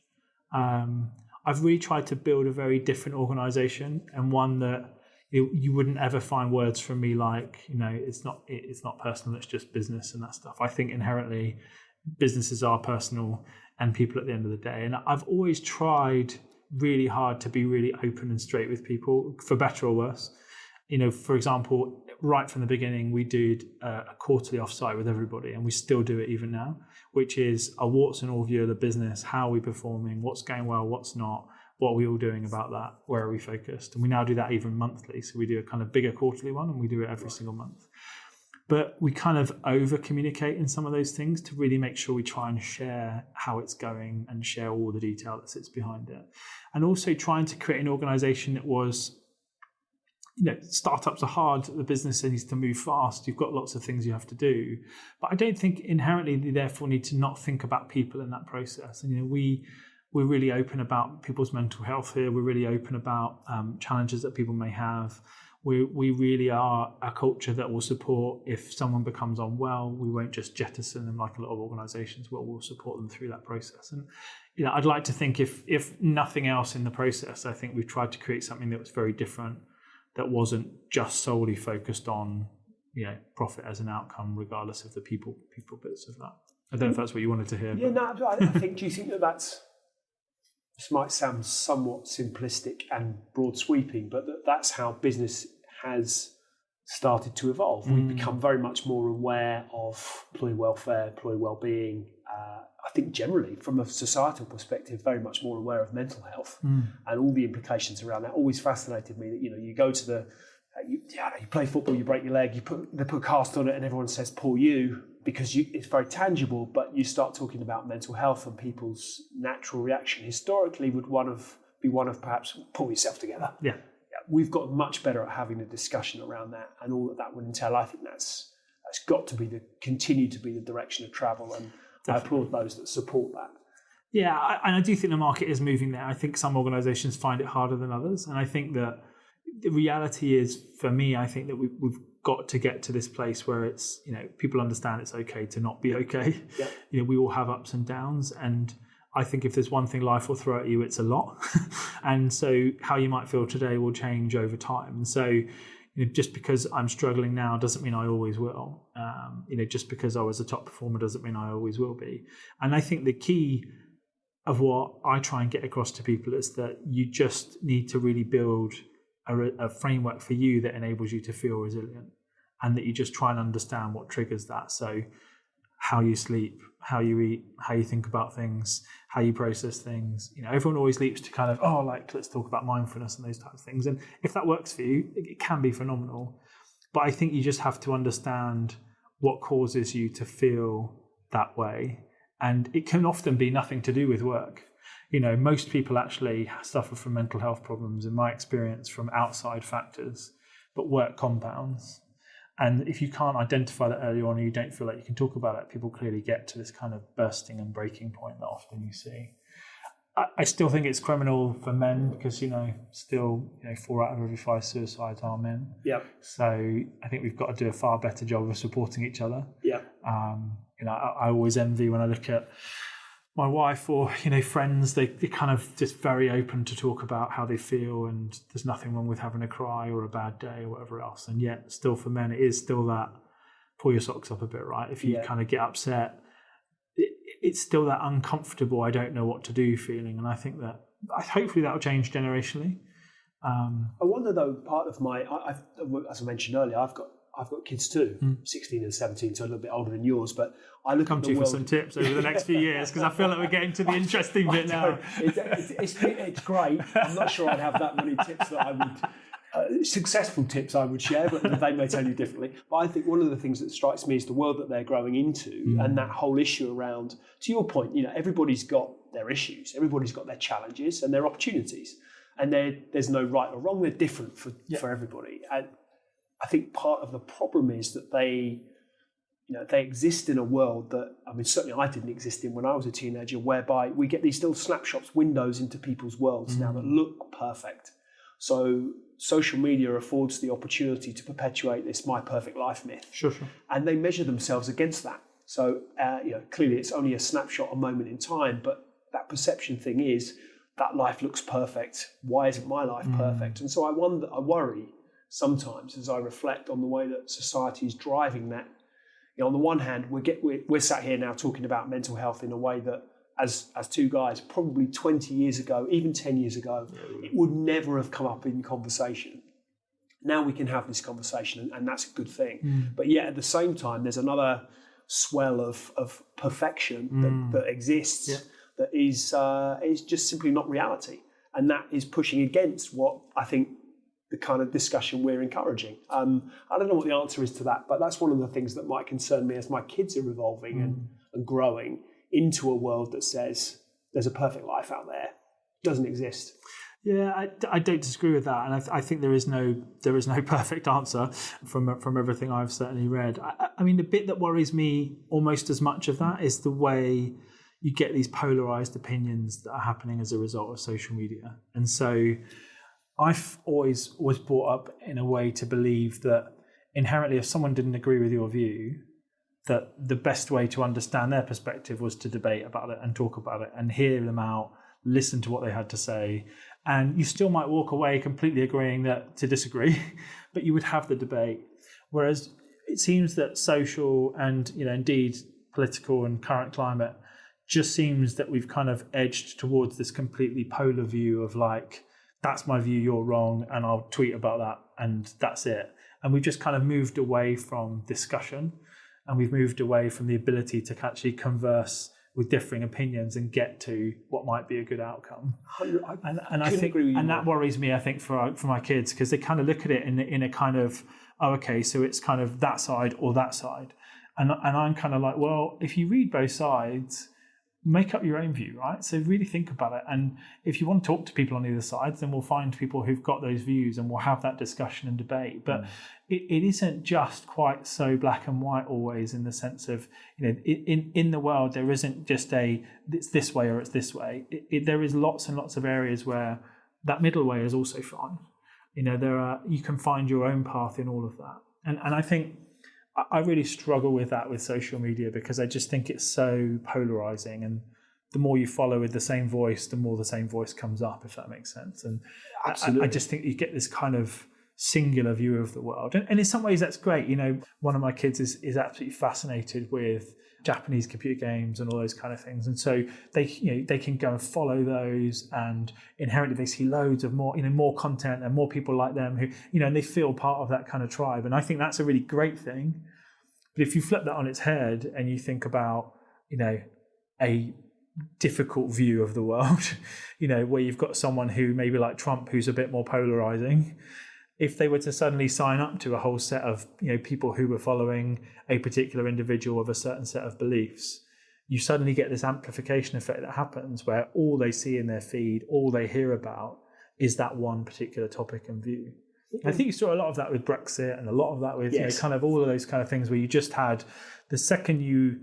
I've really tried to build a very different organization, and one that you wouldn't ever find words from me like, it's not personal, it's just business and that stuff. I think inherently businesses are personal and people at the end of the day. And I've always tried really hard to be really open and straight with people, for better or worse. For example, right from the beginning, we did a quarterly offsite with everybody, and we still do it even now, which is a warts and all view of the business. How are we performing? What's going well? What's not? What are we all doing about that? Where are we focused? And we now do that even monthly. So we do a kind of bigger quarterly one, and we do it every single month. But we kind of over-communicate in some of those things to really make sure we try and share how it's going and share all the detail that sits behind it. And also trying to create an organization that was, startups are hard, the business needs to move fast, you've got lots of things you have to do. But I don't think inherently they therefore need to not think about people in that process. And, we're really open about people's mental health here. We're really open about challenges that people may have. We really are a culture that will support if someone becomes unwell. We won't just jettison them like a lot of organisations. We'll support them through that process. And I'd like to think if nothing else in the process, I think we've tried to create something that was very different, that wasn't just solely focused on profit as an outcome, regardless of the people bits of that. I don't know if that's what you wanted to hear. Yeah, no, I think. Do you think that's? This might sound somewhat simplistic and broad sweeping, but that's how business has started to evolve. We've become very much more aware of employee welfare, employee well-being. I think generally, from a societal perspective, very much more aware of mental health and all the implications around that. Always fascinated me that you go to you play football, you break your leg, they put a cast on it, and everyone says "poor you." because it's very tangible, but you start talking about mental health and people's natural reaction historically would be one of perhaps pull yourself together. Yeah. We've got much better at having a discussion around that and all that would entail. I think that's got to be continue to be the direction of travel, and definitely. I applaud those that support that. Yeah, and I do think the market is moving there. I think some organisations find it harder than others, and I think that the reality is, for me, I think that we've got to get to this place where it's, people understand it's okay to not be okay. Yeah. We all have ups and downs, and I think if there's one thing life will throw at you, it's a lot. And so how you might feel today will change over time. And so, just because I'm struggling now doesn't mean I always will. Just because I was a top performer doesn't mean I always will be. And I think the key of what I try and get across to people is that you just need to really build a framework for you that enables you to feel resilient, and that you just try and understand what triggers that. So how you sleep, how you eat, how you think about things, how you process things. Everyone always leaps to kind of, let's talk about mindfulness and those types of things. And if that works for you, it can be phenomenal. But I think you just have to understand what causes you to feel that way. And it can often be nothing to do with work. Most people actually suffer from mental health problems, in my experience, from outside factors, but work compounds. And if you can't identify that early on, and you don't feel like you can talk about it, people clearly get to this kind of bursting and breaking point that often you see. I still think it's criminal for men because, still, 4 out of every 5 suicides are men. Yeah. So I think we've got to do a far better job of supporting each other. Yeah. I always envy when I look at my wife or, friends, they're kind of just very open to talk about how they feel, and there's nothing wrong with having a cry or a bad day or whatever else. And yet still for men, it is still that pull your socks up a bit, right? If you kind of get upset, it's still that uncomfortable, I don't know what to do feeling. And I think that hopefully that will change generationally. I wonder though, part of as I mentioned earlier, I've got kids too, 16 and 17, so a little bit older than yours. But I look at the world for some tips over the next few years, because I feel like we're getting to the interesting bit now. It's great. I'm not sure I'd have that many tips that I would, successful tips I would share, but they may tell you differently. But I think one of the things that strikes me is the world that they're growing into, and that whole issue around, to your point, everybody's got their issues, everybody's got their challenges and their opportunities, and there's no right or wrong. They're different for everybody. And I think part of the problem is that they exist in a world that, certainly I didn't exist in when I was a teenager, whereby we get these little snapshots, windows into people's worlds now that look perfect. So social media affords the opportunity to perpetuate this my perfect life myth. Sure. And they measure themselves against that. So, clearly it's only a snapshot, a moment in time, but that perception thing is that life looks perfect. Why isn't my life perfect? And so I worry sometimes as I reflect on the way that society is driving that. On the one hand, we're sat here now talking about mental health in a way that, as two guys, probably 20 years ago, even 10 years ago, it would never have come up in conversation. Now we can have this conversation, and that's a good thing. But yet at the same time, there's another swell of perfection that exists that is just simply not reality. And that is pushing against what I think the kind of discussion we're encouraging. I don't know what the answer is to that, but that's one of the things that might concern me as my kids are evolving and growing into a world that says there's a perfect life out there. It doesn't exist. Yeah, I don't disagree with that, and I think there is no perfect answer from everything I've certainly read. I mean, the bit that worries me almost as much of that is the way you get these polarized opinions that are happening as a result of social media. And so I've always brought up in a way to believe that inherently, if someone didn't agree with your view, that the best way to understand their perspective was to debate about it and talk about it and hear them out, listen to what they had to say. And you still might walk away completely agreeing to disagree, but you would have the debate. Whereas it seems that social and, indeed political and current climate just seems that we've kind of edged towards this completely polar view of like, that's my view, you're wrong, and I'll tweet about that, and that's it. And we've just kind of moved away from discussion, and we've moved away from the ability to actually converse with differing opinions and get to what might be a good outcome. And I think, and that worries me, I think, for my kids, because they kind of look at it in a kind of, oh, okay, so it's kind of that side or that side. And I'm kind of like, well, if you read both sides, make up your own view, right? So really think about it. And if you want to talk to people on either side, then we'll find people who've got those views and we'll have that discussion and debate. But it isn't just quite so black and white always, in the sense of, in the world, there isn't just it's this way or it's this way. There is lots and lots of areas where that middle way is also fine. You can find your own path in all of that. And I think I really struggle with that with social media, because I just think it's so polarizing, and the more you follow with the same voice, the more the same voice comes up, if that makes sense. And I just think you get this kind of singular view of the world. And in some ways that's great. One of my kids is absolutely fascinated with Japanese computer games and all those kind of things. And so they can go and follow those, and inherently they see loads of more content and more people like them who, and they feel part of that kind of tribe. And I think that's a really great thing. But if you flip that on its head and you think about, a difficult view of the world, where you've got someone who maybe like Trump, who's a bit more polarizing, if they were to suddenly sign up to a whole set of people who were following a particular individual of a certain set of beliefs, you suddenly get this amplification effect that happens, where all they see in their feed, all they hear about, is that one particular topic and view. I think you saw a lot of that with Brexit, and a lot of that with kind of all of those kind of things, where you just had, the second you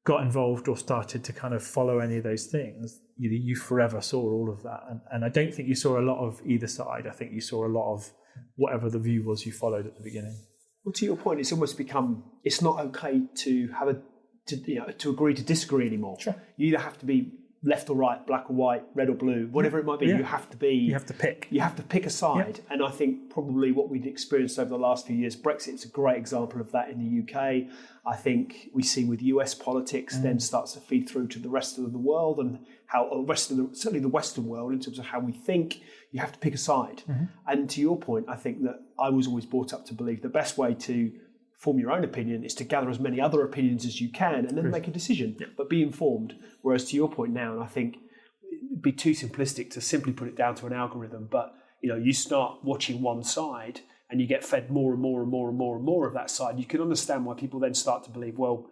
got involved or started to kind of follow any of those things, you forever saw all of that. And I don't think you saw a lot of either side. I think you saw a lot of whatever the view was you followed at the beginning. Well, to your point, it's almost become, it's not okay to have to agree to disagree anymore. Sure. You either have to be left or right, black or white, red or blue, whatever it might be. You have to pick. You have to pick a side. And I think probably what we've experienced over the last few years, Brexit's a great example of that in the UK. I think we see with US politics then starts to feed through to the rest of the world, and how certainly the Western world, in terms of how we think. You have to pick a side. And to your point, I think that I was always brought up to believe the best way to form your own opinion is to gather as many other opinions as you can and then make a decision, but be informed. Whereas to your point now, and I think it'd be too simplistic to simply put it down to an algorithm, but you start watching one side and you get fed more and more and more and more and more of that side. You can understand why people then start to believe, well,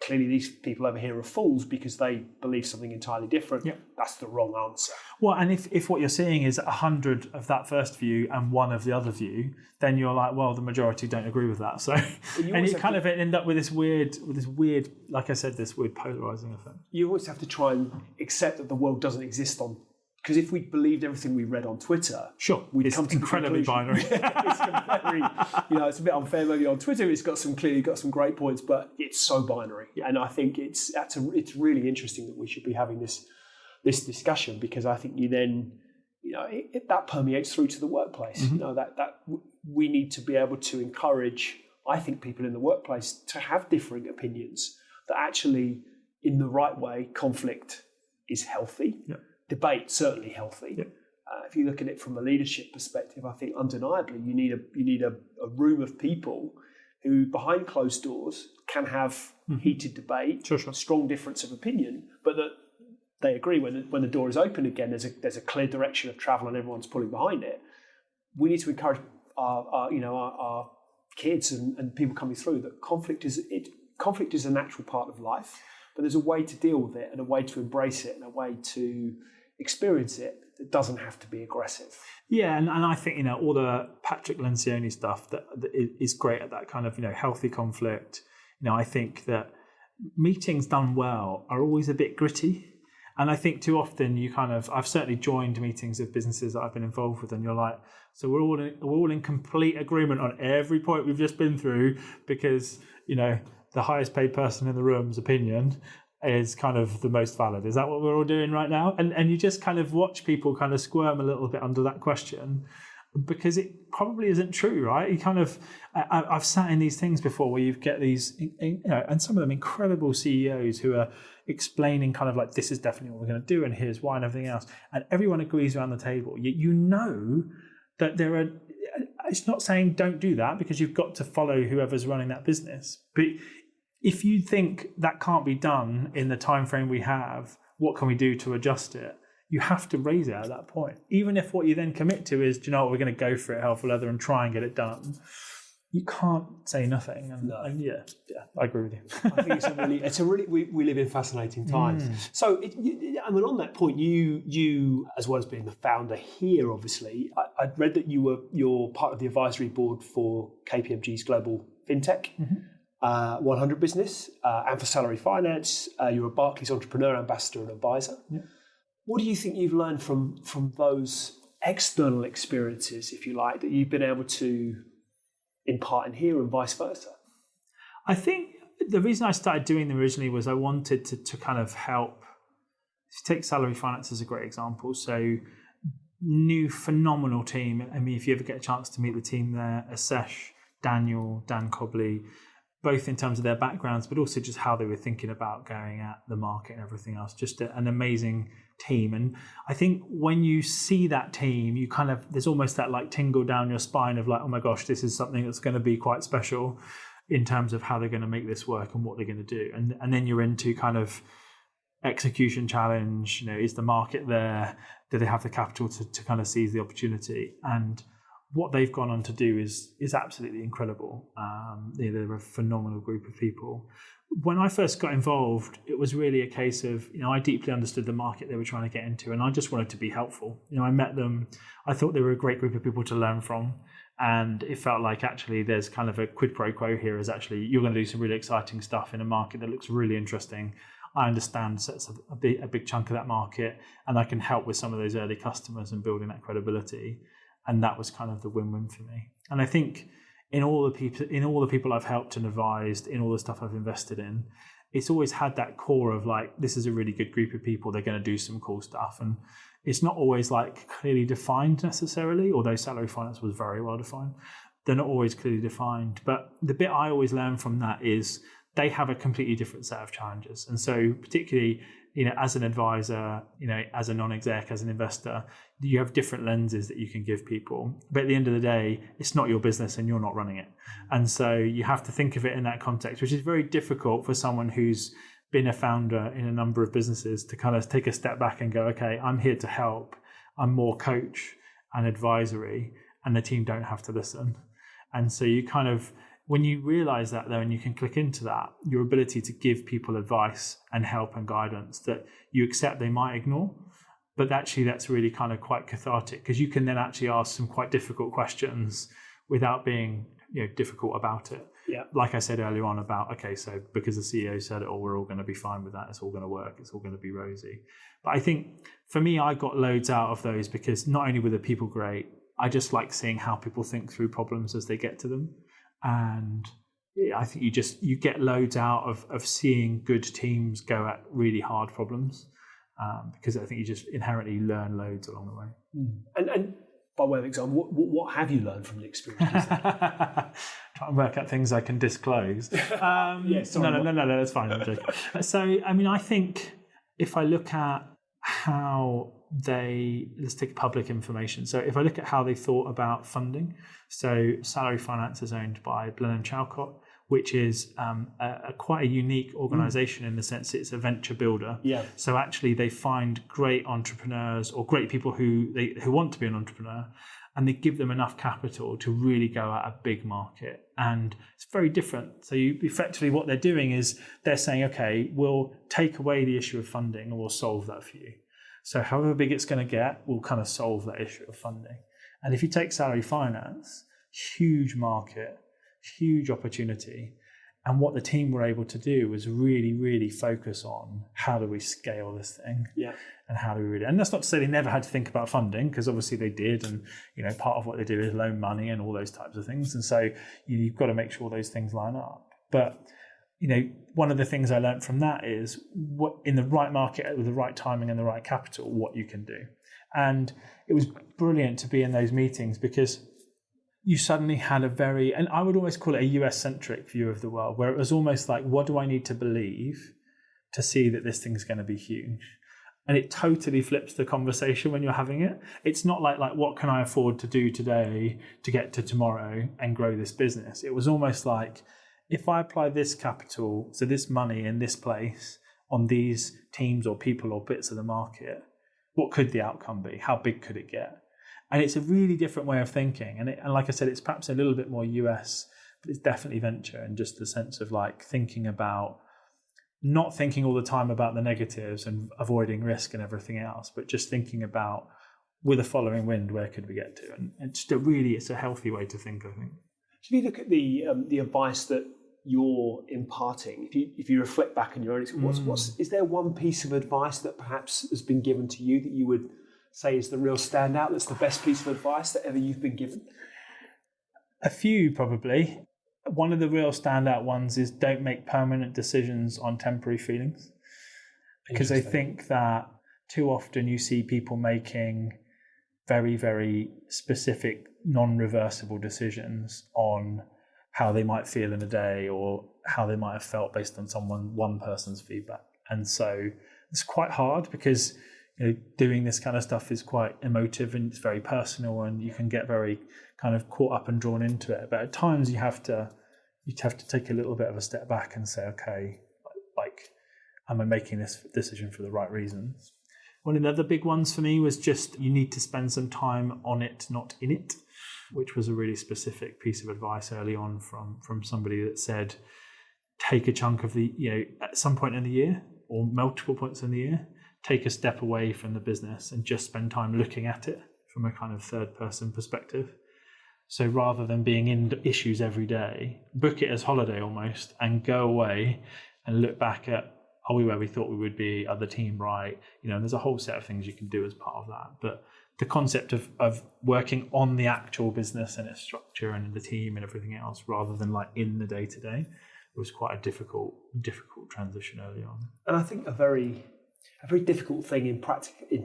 clearly these people over here are fools because they believe something entirely different. That's the wrong answer. Well, and if what you're seeing is 100 of that first view and 1 of the other view, then you're like, well, the majority don't agree with that. So, and you kind of end up with this weird, like I said, this weird polarizing effect. You always have to try and accept that the world doesn't exist on. Because if we believed everything we read on Twitter, we'd come to incredibly binary. It's very, it's a bit unfair maybe on Twitter. It's got some great points, but it's so binary. And I think it's really interesting that we should be having this discussion, because I think you then, that permeates through to the workplace. That we need to be able to encourage, I think, people in the workplace to have differing opinions. That actually, in the right way, conflict is healthy. Debate certainly healthy. If you look at it from a leadership perspective, I think undeniably you need a room of people who, behind closed doors, can have heated debate, strong difference of opinion, but that they agree when the door is open again. There's a clear direction of travel and everyone's pulling behind it. We need to encourage our kids and people coming through that conflict is a natural part of life, but there's a way to deal with it and a way to embrace it and a way to experience it that doesn't have to be aggressive. Yeah, and I think all the Patrick Lencioni stuff that is great at that kind of healthy conflict. I think that meetings done well are always a bit gritty, and I think too often I've certainly joined meetings of businesses that I've been involved with, and you're like, so we're all in complete agreement on every point we've just been through, because the highest paid person in the room's opinion is kind of the most valid. Is that what we're all doing right now? And you just kind of watch people kind of squirm a little bit under that question, because it probably isn't true, right? You kind of, I've sat in these things before where you get these, and some of them incredible CEOs who are explaining kind of like, this is definitely what we're going to do and here's why and everything else. And everyone agrees around the table. You know that there are, it's not saying don't do that, because you've got to follow whoever's running that business. But if you think that can't be done in the time frame we have, what can we do to adjust it? You have to raise it at that point. Even if what you then commit to is, we're going to go for it, hell for leather, and try and get it done. you can't say nothing. And yeah, I agree with you. I think it's a really we live in fascinating times. So, on that point, you as well as being the founder here, obviously, I'd read that you're part of the advisory board for KPMG's global FinTech 100 business, and for Salary Finance. You're a Barclays entrepreneur ambassador and advisor. Yeah. What do you think you've learned from those external experiences, if you like, that you've been able to impart in here and vice versa? I think the reason I started doing them originally was I wanted to kind of help. Take Salary Finance as a great example. So, new phenomenal team. I mean, if you ever get a chance to meet the team there, Asesh, Daniel, Dan Cobley, both in terms of their backgrounds, but also just how they were thinking about going at the market and everything else. Just an amazing team. And I think when you see that team, you kind of, there's almost that like tingle down your spine of like, oh my gosh, this is something that's going to be quite special in terms of how they're going to make this work and what they're going to do. And then you're into kind of execution challenge, is the market there? Do they have the capital to kind of seize the opportunity? And what they've gone on to do is absolutely incredible. They're a phenomenal group of people. When I first got involved, it was really a case of, I deeply understood the market they were trying to get into, and I just wanted to be helpful. I met them. I thought they were a great group of people to learn from. And it felt like actually there's kind of a quid pro quo here, is actually you're going to do some really exciting stuff in a market that looks really interesting. I understand sets a big chunk of that market, and I can help with some of those early customers and building that credibility. And that was kind of the win-win for me. And I think in all the people I've helped and advised, in all the stuff I've invested in, it's always had that core of like, this is a really good group of people. They're going to do some cool stuff. And it's not always like clearly defined necessarily, although Salary Finance was very well defined. They're not always clearly defined. But the bit I always learn from that is they have a completely different set of challenges. And so particularly, as an advisor, as a non-exec, as an investor, you have different lenses that you can give people. But at the end of the day, it's not your business and you're not running it. And so you have to think of it in that context, which is very difficult for someone who's been a founder in a number of businesses to kind of take a step back and go, okay, I'm here to help. I'm more coach and advisory, and the team don't have to listen. And so you kind of, when you realize that though, and you can click into that, your ability to give people advice and help and guidance that you accept they might ignore, but actually that's really kind of quite cathartic, because you can then actually ask some quite difficult questions without being difficult about it. Yeah. Like I said earlier on about, okay, so because the CEO said it all, we're all going to be fine with that. It's all going to work. It's all going to be rosy. But I think for me, I got loads out of those because not only were the people great, I just like seeing how people think through problems as they get to them. And I think you get loads out of seeing good teams go at really hard problems, because I think you just inherently learn loads along the way. And by way of example, what have you learned from the experience? Try and work out things I can disclose. Yes, no, that's fine. I'm joking. So, I think if I look at how let's take public information. So if I look at how they thought about funding, so Salary Finance is owned by Blenheim Chalcott, which is quite a unique organization in the sense it's a venture builder. Yeah. So actually they find great entrepreneurs or great people who want to be an entrepreneur, and they give them enough capital to really go at a big market. And it's very different. So effectively what they're doing is they're saying, okay, we'll take away the issue of funding and we'll solve that for you. So however big it's going to get, we'll kind of solve that issue of funding. And if you take Salary Finance, huge market, huge opportunity. And what the team were able to do was really, really focus on how do we scale this thing? Yeah. And how do we really, and that's not to say they never had to think about funding, because obviously they did. And, part of what they do is loan money and all those types of things. And so you've got to make sure those things line up. But, one of the things I learned from that is what in the right market with the right timing and the right capital, what you can do. And it was brilliant to be in those meetings because you suddenly had and I would always call it a US-centric view of the world, where it was almost like, what do I need to believe to see that this thing's going to be huge? And it totally flips the conversation when you're having it. It's not like what can I afford to do today to get to tomorrow and grow this business? It was almost like, if I apply this capital, so this money in this place on these teams or people or bits of the market, what could the outcome be? How big could it get? And it's a really different way of thinking. And like I said, it's perhaps a little bit more US but it's definitely venture, and just the sense of like thinking about, not thinking all the time about the negatives and avoiding risk and everything else, but just thinking about, with a following wind, where could we get to? And it's a healthy way to think, I think. If you look at the advice that you're imparting, if you reflect back on your own experience, is there one piece of advice that perhaps has been given to you that you would say is the real standout, that's the best piece of advice that ever you've been given? A few, probably. One of the real standout ones is don't make permanent decisions on temporary feelings. Because I think that too often you see people making very, very specific, non-reversible decisions on how they might feel in a day or how they might have felt based on one person's feedback. And so it's quite hard because doing this kind of stuff is quite emotive and it's very personal, and you can get very kind of caught up and drawn into it. But at times you have to take a little bit of a step back and say, okay, like, am I making this decision for the right reasons? One of the other big ones for me was just, you need to spend some time on it, not in it, which was a really specific piece of advice early on from somebody that said, take a chunk of at some point in the year or multiple points in the year, take a step away from the business and just spend time looking at it from a kind of third person perspective. So rather than being in issues every day, book it as holiday almost and go away and look back at, are we where we thought we would be? Are the team right? There's a whole set of things you can do as part of that. But the concept of working on the actual business and its structure and the team and everything else, rather than like in the day-to-day, was quite a difficult transition early on. And I think a very difficult thing in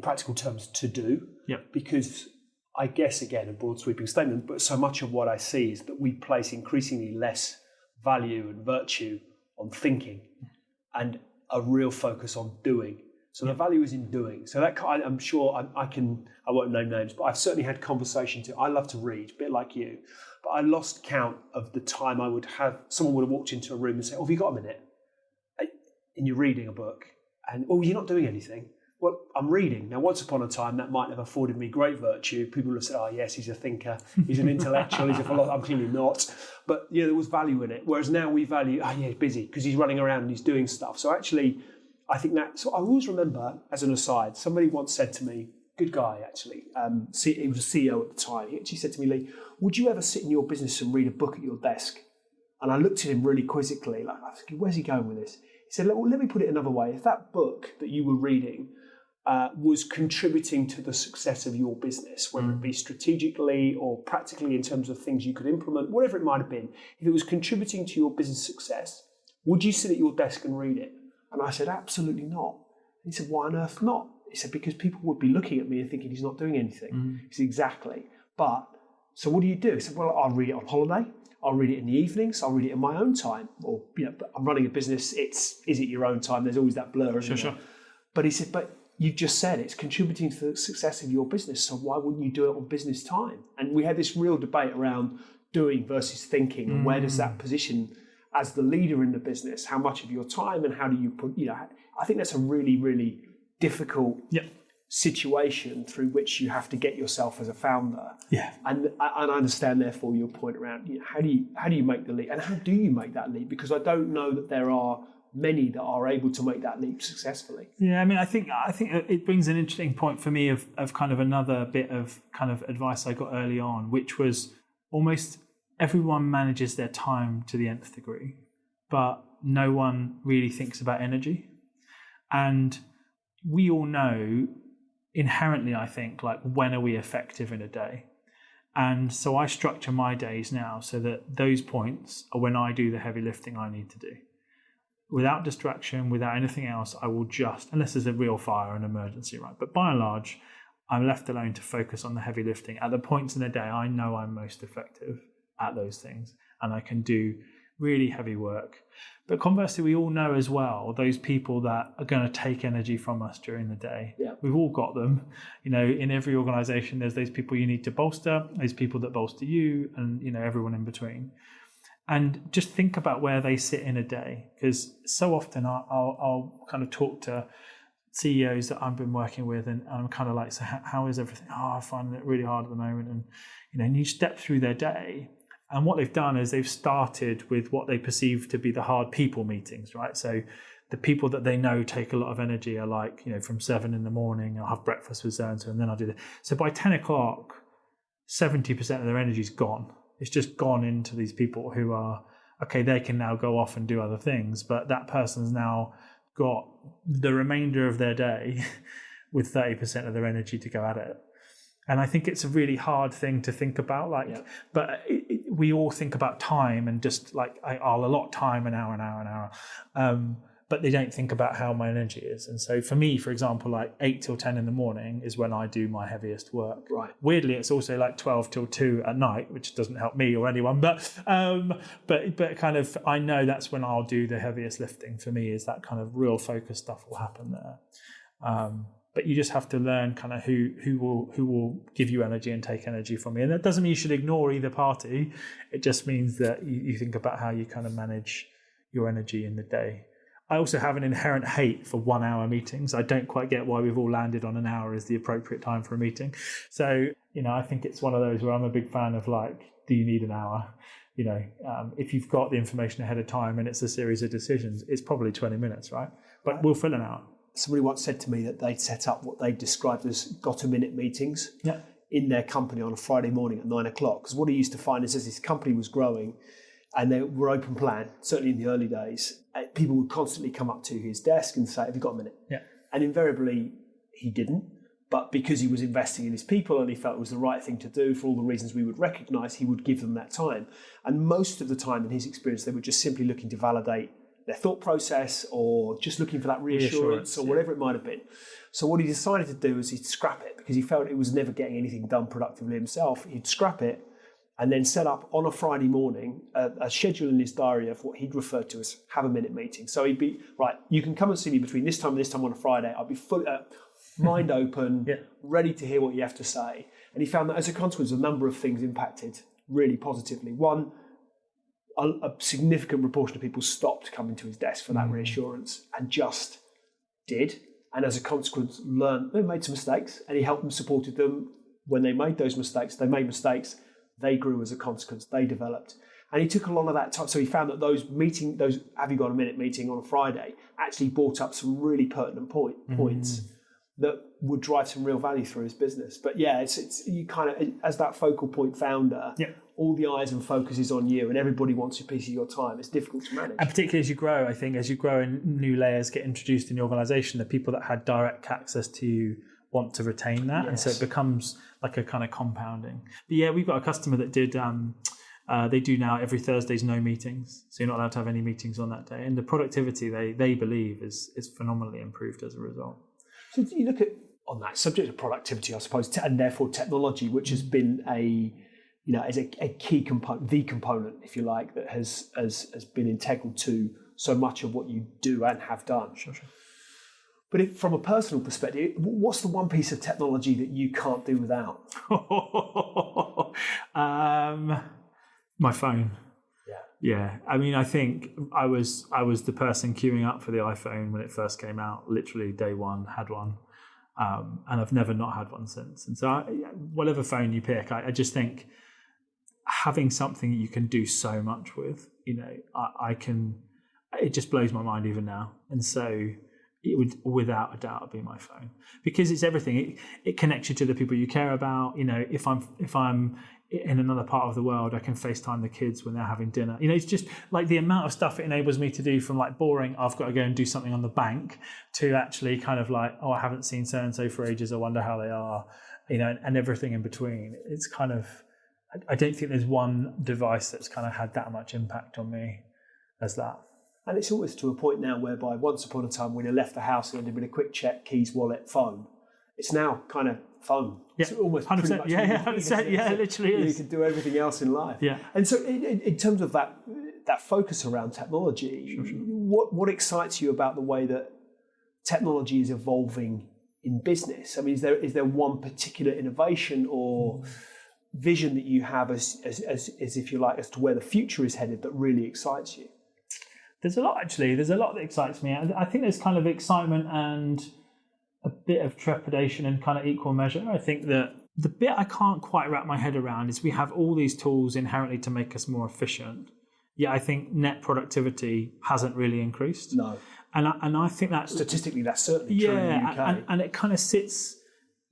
practical terms to do. Yep. Because I guess, again, a broad sweeping statement, but so much of what I see is that we place increasingly less value and virtue on thinking and a real focus on doing. So the value is in doing. So that I'm sure I won't name names, but I've certainly had conversations. I love to read, a bit like you, but I lost count of the time I would have, someone would have walked into a room and said, have you got a minute? And you're reading a book and, you're not doing anything. Well, I'm reading. Now, once upon a time, that might have afforded me great virtue. People would have said, yes, he's a thinker, he's an intellectual, he's a philosopher. I'm clearly not. But, there was value in it. Whereas now we value, he's busy because he's running around and he's doing stuff. So actually, I think so I always remember, as an aside, somebody once said to me, good guy actually, he was a CEO at the time. He actually said to me, Lee, would you ever sit in your business and read a book at your desk? And I looked at him really quizzically, like, I was thinking, where's he going with this? He said, let me put it another way. If that book that you were reading was contributing to the success of your business, whether it be strategically or practically in terms of things you could implement, whatever it might have been, if it was contributing to your business success, would you sit at your desk and read it? And I said, absolutely not. And he said, why on earth not? He said, because people would be looking at me and thinking he's not doing anything. He said, exactly. But, so what do you do? He said, well, I'll read it on holiday. I'll read it in the evenings. I'll read it in my own time. Or, but I'm running a business. Is it your own time? There's always that blur, isn't there? Sure. But he said, but you've just said it's contributing to the success of your business. So why wouldn't you do it on business time? And we had this real debate around doing versus thinking. And where does that position as the leader in the business, how much of your time and how do you put, I think that's a really, really difficult situation through which you have to get yourself as a founder. Yeah. And I understand therefore your point around how do you make the leap and how do you make that leap? Because I don't know that there are many that are able to make that leap successfully. Yeah, I mean, I think it brings an interesting point for me of kind of another bit of kind of advice I got early on, which was almost everyone manages their time to the nth degree, but no one really thinks about energy. And we all know inherently, I think, like, when are we effective in a day? And so I structure my days now so that those points are when I do the heavy lifting I need to do. Without distraction, without anything else, I will just, unless there's a real fire, an emergency, right? But by and large, I'm left alone to focus on the heavy lifting. At the points in the day, I know I'm most effective at those things and I can do really heavy work. But conversely, we all know as well those people that are going to take energy from us during the day. Yeah. We've all got them. In every organization, there's those people you need to bolster, those people that bolster you, and everyone in between. And just think about where they sit in a day, because so often I'll kind of talk to CEOs that I've been working with, and I'm kind of like, so how is everything? I find it really hard at the moment. And you step through their day, And what they've done is they've started with what they perceive to be the hard people meetings, right? So the people that they know take a lot of energy are like, from 7 a.m, I'll have breakfast with so-and-so, and then I'll do that. So by 10 o'clock, 70% of their energy is gone. It's just gone into these people who are, okay, they can now go off and do other things, but that person's now got the remainder of their day with 30% of their energy to go at it. And I think it's a really hard thing to think about, but we all think about time and just like, I'll allot time, an hour. But they don't think about how my energy is. And so for me, for example, like 8 till 10 in the morning is when I do my heaviest work. Right. Weirdly, it's also like 12 till 2 at night, which doesn't help me or anyone. But kind of, I know that's when I'll do the heaviest lifting. For me, is that kind of real focus stuff will happen there. But you just have to learn kind of who will give you energy and take energy from you. And that doesn't mean you should ignore either party. It just means that you think about how you kind of manage your energy in the day. I also have an inherent hate for 1 hour meetings. I don't quite get why we've all landed on an hour as the appropriate time for a meeting. So, I think it's one of those where I'm a big fan of like, do you need an hour? If you've got the information ahead of time and it's a series of decisions, it's probably 20 minutes, right? But we'll fill an hour. Somebody once said to me that they'd set up what they described as got-a-minute meetings in their company on a Friday morning at 9 o'clock. Because what he used to find is as his company was growing and they were open plan, certainly in the early days, people would constantly come up to his desk and say, have you got a minute? Yeah. And invariably he didn't. But because he was investing in his people and he felt it was the right thing to do for all the reasons we would recognise, he would give them that time. And most of the time in his experience, they were just simply looking to validate their thought process or just looking for that reassurance or whatever it might have been. So what he decided to do was he'd scrap it because he felt it was never getting anything done productively himself. He'd scrap it and then set up on a Friday morning a schedule in his diary of what he'd refer to as have a minute meeting. So he'd be, right, you can come and see me between this time and this time on a Friday. I'll be fully mind open, ready to hear what you have to say. And he found that as a consequence, a number of things impacted really positively. One, a significant proportion of people stopped coming to his desk for that reassurance and just did. And as a consequence, learned, they made some mistakes and he helped them, supported them. When they made those mistakes, they made mistakes. They grew as a consequence. They developed. And he took a lot of that time. So he found that those have you got a minute meeting on a Friday actually brought up some really pertinent points that would drive some real value through his business. But it's you kind of, as that focal point founder, all the eyes and focus is on you and everybody wants a piece of your time. It's difficult to manage. And particularly as you grow, I think as you grow and new layers get introduced in the organisation, the people that had direct access to you want to retain that. Yes. And so it becomes like a kind of compounding. But we've got a customer that did, they do now every Thursday's no meetings. So you're not allowed to have any meetings on that day. And the productivity they believe is phenomenally improved as a result. So you look at, on that subject of productivity, I suppose, and therefore technology, which has been as a key component, the component, if you like, that has been integral to so much of what you do and have done. Sure. But from a personal perspective, what's the one piece of technology that you can't do without? My phone. Yeah. I mean, I think I was the person queuing up for the iPhone when it first came out. Literally day one, had one, and I've never not had one since. And so, whatever phone you pick, I just think having something that you can do so much with, I can. It just blows my mind even now, and so. It would, without a doubt, be my phone because it's everything. It connects you to the people you care about. If I'm in another part of the world, I can FaceTime the kids when they're having dinner. It's just like the amount of stuff it enables me to do, from like boring, I've got to go and do something on the bank, to actually kind of like, I haven't seen so and so for ages. I wonder how they are. And everything in between. It's kind of, I don't think there's one device that's kind of had that much impact on me as that. And it's always to a point now whereby once upon a time when you left the house and did a quick check, keys, wallet, phone, it's now kind of phone. Yeah, it's almost 100%. Pretty much 100%. Yeah, it literally is. You can do everything else in life. Yeah. And so in terms of that focus around technology, sure. What excites you about the way that technology is evolving in business? I mean, is there one particular innovation or vision that you have as if you like, as to where the future is headed that really excites you? There's a lot, actually. There's a lot that excites me. I think there's kind of excitement and a bit of trepidation in kind of equal measure. I think that the bit I can't quite wrap my head around is we have all these tools inherently to make us more efficient. Yet I think net productivity hasn't really increased. No. And I think that Statistically, that's certainly true in the UK. and it kind of sits,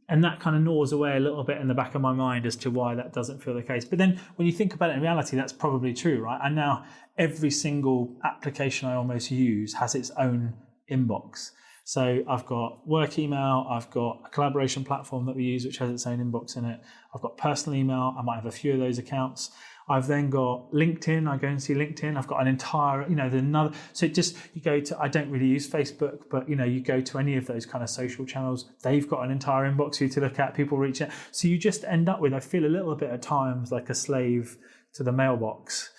and that kind of gnaws away a little bit in the back of my mind as to why that doesn't feel the case. But then when you think about it in reality, that's probably true, right? And now every single application I almost use has its own inbox. So I've got work email, I've got a collaboration platform that we use, which has its own inbox in it. I've got personal email, I might have a few of those accounts. I've then got LinkedIn, I go and see LinkedIn. I've got an entire, there's another. So you go to, I don't really use Facebook, but, you go to any of those kind of social channels, they've got an entire inbox for you to look at, people reach out. So you just end up with, I feel a little bit at times like a slave to the mailbox.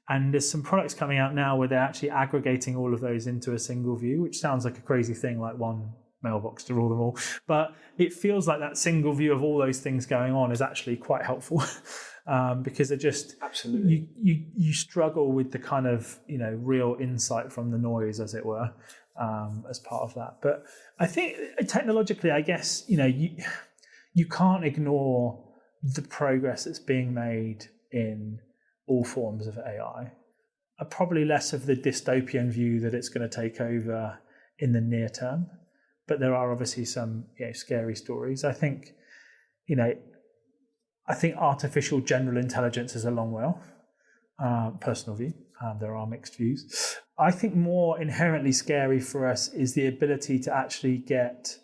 And there's some products coming out now where they're actually aggregating all of those into a single view, which sounds like a crazy thing, like one mailbox to rule them all. But it feels like that single view of all those things going on is actually quite helpful. Because they're just absolutely you struggle with the kind of real insight from the noise, as it were, as part of that. But I think technologically, I guess you can't ignore the progress that's being made in all forms of AI. Probably less of the dystopian view that it's going to take over in the near term, but there are obviously some scary stories. I think artificial general intelligence is a long way off, personal view. There are mixed views. I think more inherently scary for us is the ability to actually get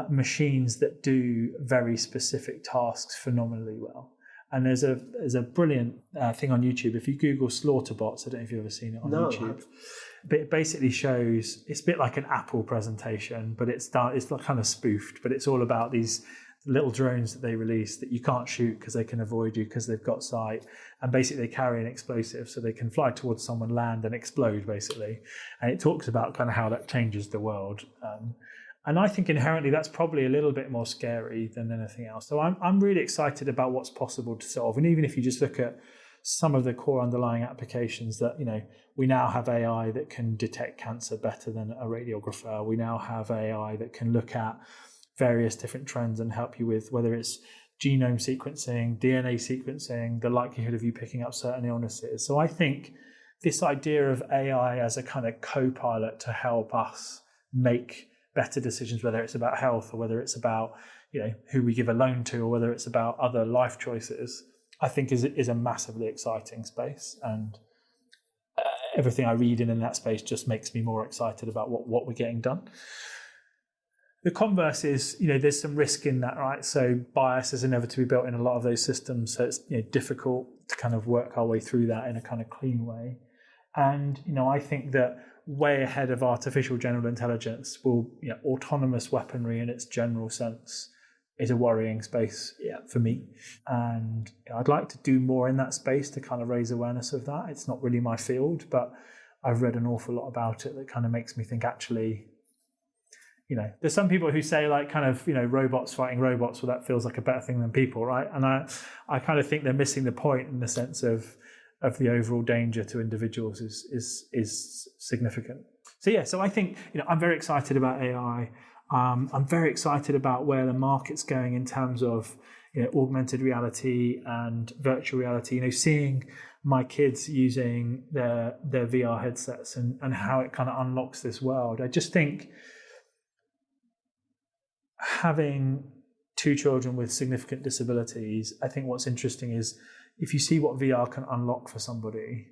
machines that do very specific tasks phenomenally well. And there's a brilliant thing on YouTube. If you Google slaughter bots, I don't know if you've ever seen it on YouTube. But it basically shows, it's a bit like an Apple presentation, but it's like kind of spoofed, but it's all about these little drones that they release that you can't shoot because they can avoid you because they've got sight, and basically they carry an explosive so they can fly towards someone, land and explode basically. And it talks about kind of how that changes the world. And I think inherently that's probably a little bit more scary than anything else. So I'm really excited about what's possible to solve. And even if you just look at some of the core underlying applications that, we now have AI that can detect cancer better than a radiographer. We now have AI that can look at various different trends and help you with whether it's genome sequencing, DNA sequencing, the likelihood of you picking up certain illnesses. So I think this idea of AI as a kind of co-pilot to help us make better decisions, whether it's about health or whether it's about who we give a loan to or whether it's about other life choices, I think is a massively exciting space. And everything I read in that space just makes me more excited about what we're getting done. The converse is, there's some risk in that, right? So bias is inevitably built in a lot of those systems. So it's difficult to kind of work our way through that in a kind of clean way. And, I think that way ahead of artificial general intelligence will, autonomous weaponry in its general sense is a worrying space for me. And I'd like to do more in that space to kind of raise awareness of that. It's not really my field, but I've read an awful lot about it that kind of makes me think actually, there's some people who say like kind of, robots fighting robots, well, that feels like a better thing than people, right? And I kind of think they're missing the point in the sense of the overall danger to individuals is significant. So I think, I'm very excited about AI. I'm very excited about where the market's going in terms of, augmented reality and virtual reality, seeing my kids using their VR headsets and how it kind of unlocks this world. I just think having two children with significant disabilities, I think what's interesting is if you see what VR can unlock for somebody,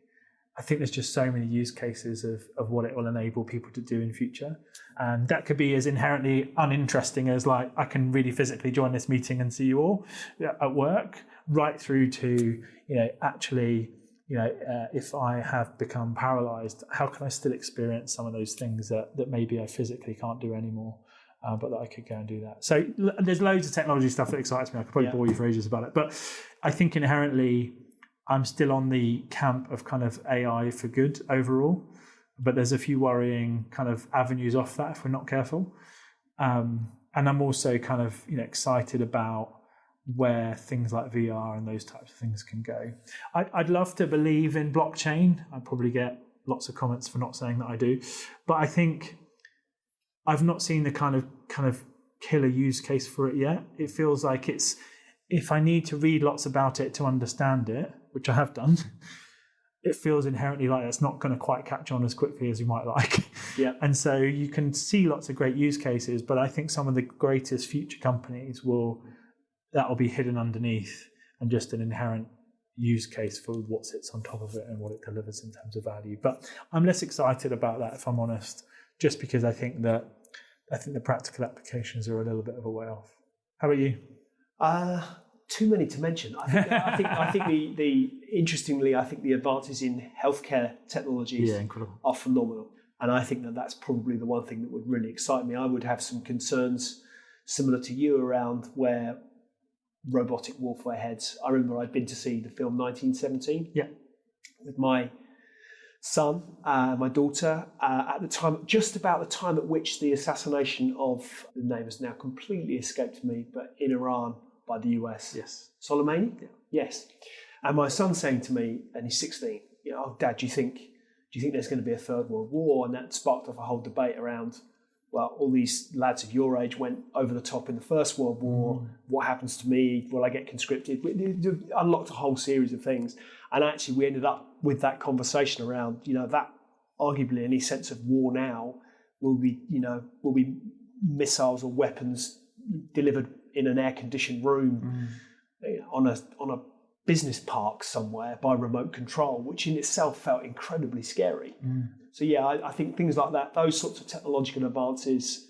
I think there's just so many use cases of what it will enable people to do in future. And that could be as inherently uninteresting as like, I can really physically join this meeting and see you all at work, right through to, if I have become paralyzed, how can I still experience some of those things that maybe I physically can't do anymore? But that I could go and do that. So there's loads of technology stuff that excites me. I could probably bore you for ages about it. But I think inherently, I'm still on the camp of kind of AI for good overall. But there's a few worrying kind of avenues off that if we're not careful. And I'm also kind of excited about where things like VR and those types of things can go. I'd love to believe in blockchain. I'd probably get lots of comments for not saying that I do. But I think I've not seen the kind of killer use case for it yet. It feels like it's, if I need to read lots about it to understand it, which I have done, it feels inherently like it's not going to quite catch on as quickly as you might like. Yeah. And so you can see lots of great use cases, but I think some of the greatest future companies that will be hidden underneath and just an inherent use case for what sits on top of it and what it delivers in terms of value. But I'm less excited about that, if I'm honest, just because I think the practical applications are a little bit of a way off. How about you? Too many to mention. I think interestingly, I think the advances in healthcare technologies are phenomenal, and I think that's probably the one thing that would really excite me. I would have some concerns similar to you around where robotic warfare heads. I remember I'd been to see the film 1917 with my son, my daughter, at the time, just about the time at which the assassination of, the name has now completely escaped me, but in Iran by the US. Yes. Soleimani? Yeah. Yes. And my son's saying to me, and he's 16, oh, Dad, do you think there's going to be a third world war? And that sparked off a whole debate around, well, all these lads of your age went over the top in the First World War. What happens to me? Will I get conscripted? It unlocked a whole series of things. And actually we ended up with that conversation around, that arguably any sense of war now will be missiles or weapons delivered in an air-conditioned room on a business park somewhere by remote control, which in itself felt incredibly scary. So I think things like that, those sorts of technological advances,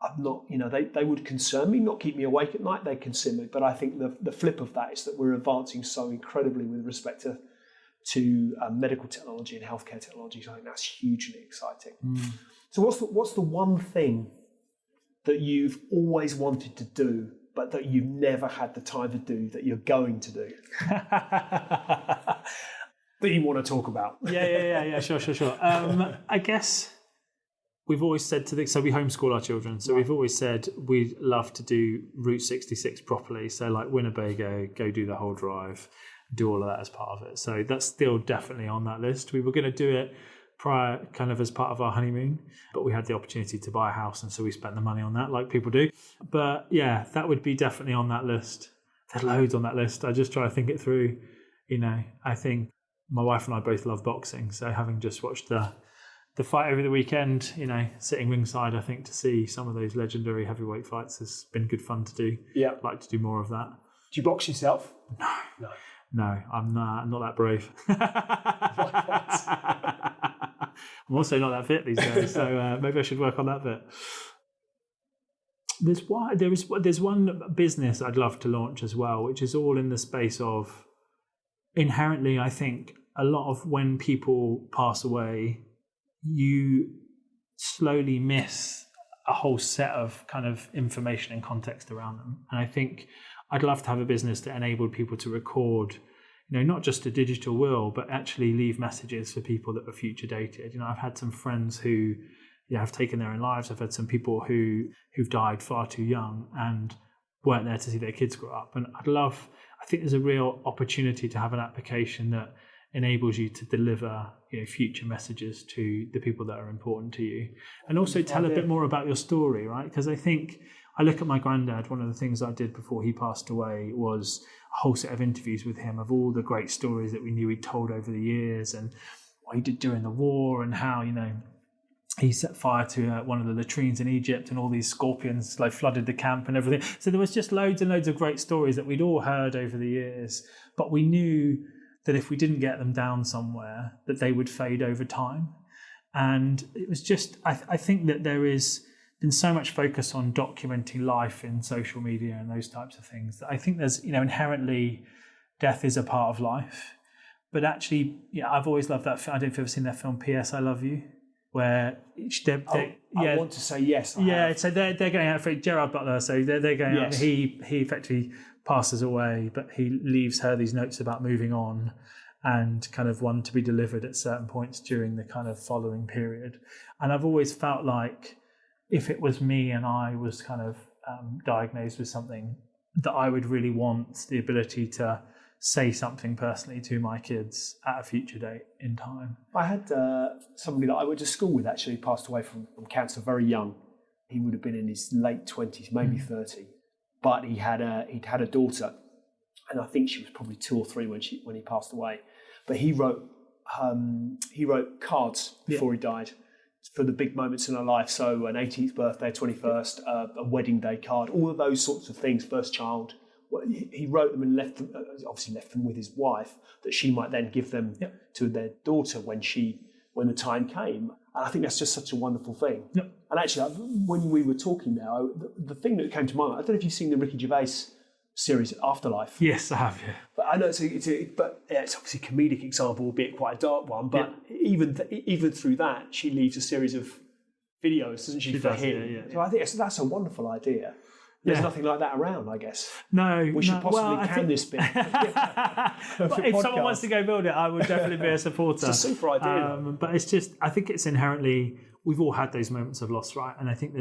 I'm not, they would concern me, not keep me awake at night, they concern me. But I think the flip of that is that we're advancing so incredibly with respect to medical technology and healthcare technology. So I think that's hugely exciting. So what's the one thing that you've always wanted to do, but that you've never had the time to do, that you're going to do? That you want to talk about? Yeah, sure. I guess we've always said so we homeschool our children, so we've always said we'd love to do Route 66 properly, so like Winnebago, go do the whole drive, do all of that as part of it. So that's still definitely on that list. We were going to do it prior, kind of as part of our honeymoon, but we had the opportunity to buy a house, and so we spent the money on that like people do. But yeah, that would be definitely on that list. There's loads on that list. I just try to think it through. I think my wife and I both love boxing, so having just watched the fight over the weekend, sitting ringside, I think to see some of those legendary heavyweight fights has been good fun to do. Yeah, I'd like to do more of that. Do you box yourself? No, I'm not that brave. I'm also not that fit these days, so maybe I should work on that bit. There's one business I'd love to launch as well, which is all in the space of, inherently, I think a lot of when people pass away, you slowly miss a whole set of kind of information and context around them. And I think I'd love to have a business that enabled people to record, not just a digital will, but actually leave messages for people that are future dated. I've had some friends who have taken their own lives. I've had some people who've died far too young and weren't there to see their kids grow up. And I think there's a real opportunity to have an application that enables you to deliver future messages to the people that are important to you, and also tell a bit more about your story, right? Because I think I look at my granddad. One of the things I did before he passed away was a whole set of interviews with him of all the great stories that we knew he'd told over the years, and what he did during the war, and how he set fire to one of the latrines in Egypt, and all these scorpions flooded the camp and everything. So there was just loads and loads of great stories that we'd all heard over the years, but we knew that if we didn't get them down somewhere, that they would fade over time. And it was just, I think that there is been so much focus on documenting life in social media and those types of things, that I think there's, inherently death is a part of life. But actually, I've always loved that film. I don't know if you've ever seen that film, P.S. I Love You, where I want to say yes. So they're going out for Gerard Butler. So they're going out. And he effectively passes away, but he leaves her these notes about moving on, and kind of one to be delivered at certain points during the kind of following period. And I've always felt like if it was me and I was kind of diagnosed with something, that I would really want the ability to say something personally to my kids at a future date in time. I had somebody that I went to school with actually passed away from cancer very young. He would have been in his late 20s, maybe 30, but he'd had a daughter, and I think she was probably 2 or 3 when he passed away. But he wrote cards before he died for the big moments in her life. So an 18th birthday, 21st, a wedding day card, all of those sorts of things. First child. He wrote them and left them with his wife, that she might then give them to their daughter when the time came. And I think that's just such a wonderful thing. Yep. And actually, when we were talking now, the thing that came to mind, I don't know if you've seen the Ricky Gervais series Afterlife. Yes, I have. Yeah. But I know it's obviously a comedic example, albeit quite a dark one. But even through that, she leaves a series of videos, doesn't she for him? Yeah. So I think that's a wonderful idea. There's nothing like that around, I guess. No, we should possibly this bit. But if someone wants to go build it, I would definitely be a supporter. It's a super idea. But it's just, I think it's inherently, we've all had those moments of loss, right? And I think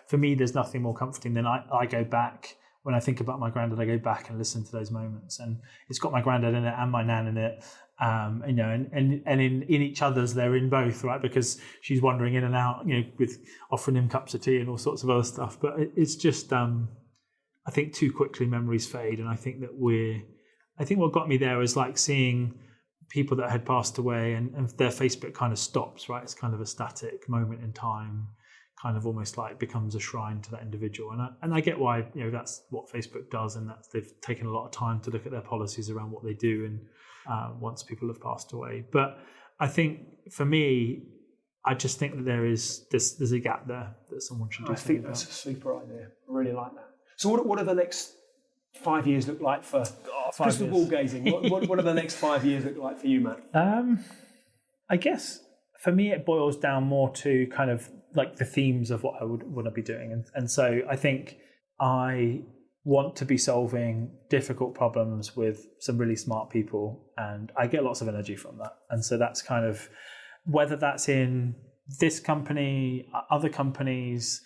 for me, there's nothing more comforting than I go back. When I think about my granddad, I go back and listen to those moments, and it's got my granddad in it and my nan in it. And in each other's, they're in both, right? Because she's wandering in and out, with offering him cups of tea and all sorts of other stuff. But it's just, I think too quickly memories fade. And I think what got me there is like seeing people that had passed away and their Facebook kind of stops, right? It's kind of a static moment in time, kind of almost like becomes a shrine to that individual. And I get why, that's what Facebook does, and that they've taken a lot of time to look at their policies around what they do and once people have passed away. But I think for me, I just think that there's a gap there that someone should do. I think that's a super idea. I really like that. So what do the next 5 years look like for crystal ball gazing? What do the next 5 years look like for you, Matt? I guess for me, it boils down more to kind of like the themes of what I would want to be doing. And so I think I want to be solving difficult problems with some really smart people, and I get lots of energy from that. And so that's kind of, whether that's in this company, other companies,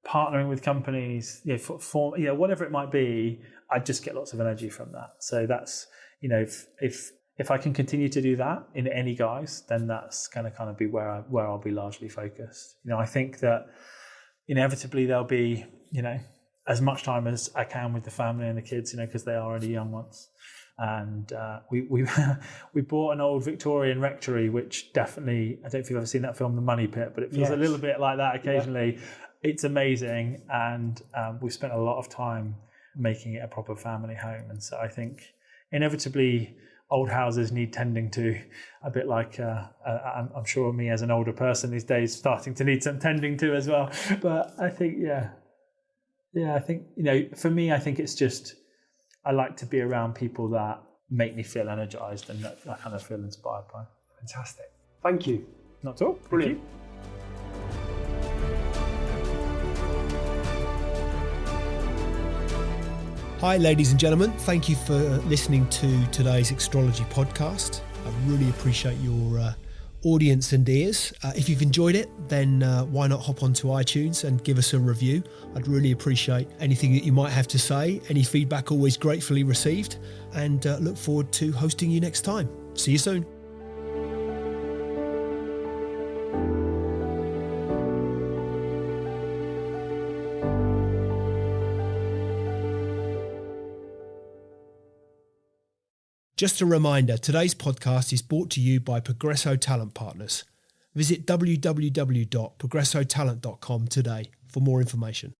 partnering with companies, whatever it might be, I just get lots of energy from that. So that's, if I can continue to do that in any guise, then that's going to kind of be where I'll be largely focused. I think that inevitably there'll be, as much time as I can with the family and the kids, because they are only young ones. And we bought an old Victorian rectory, which definitely, I don't know if you've ever seen that film, The Money Pit, but it feels a little bit like that occasionally. Yeah. It's amazing, and we've spent a lot of time making it a proper family home. And so I think inevitably old houses need tending to, a bit like I'm sure me as an older person these days starting to need some tending to as well. But I think, I think, for me, I think it's just, I like to be around people that make me feel energized and that I kind of feel inspired by. Fantastic. Thank you. Not at all. Brilliant. Hi, ladies and gentlemen. Thank you for listening to today's Extrology podcast. I really appreciate your audience and ears. If you've enjoyed it, then why not hop onto iTunes and give us a review? I'd really appreciate anything that you might have to say. Any feedback always gratefully received, and look forward to hosting you next time. See you soon. Just a reminder, today's podcast is brought to you by Progresso Talent Partners. Visit www.progressotalent.com today for more information.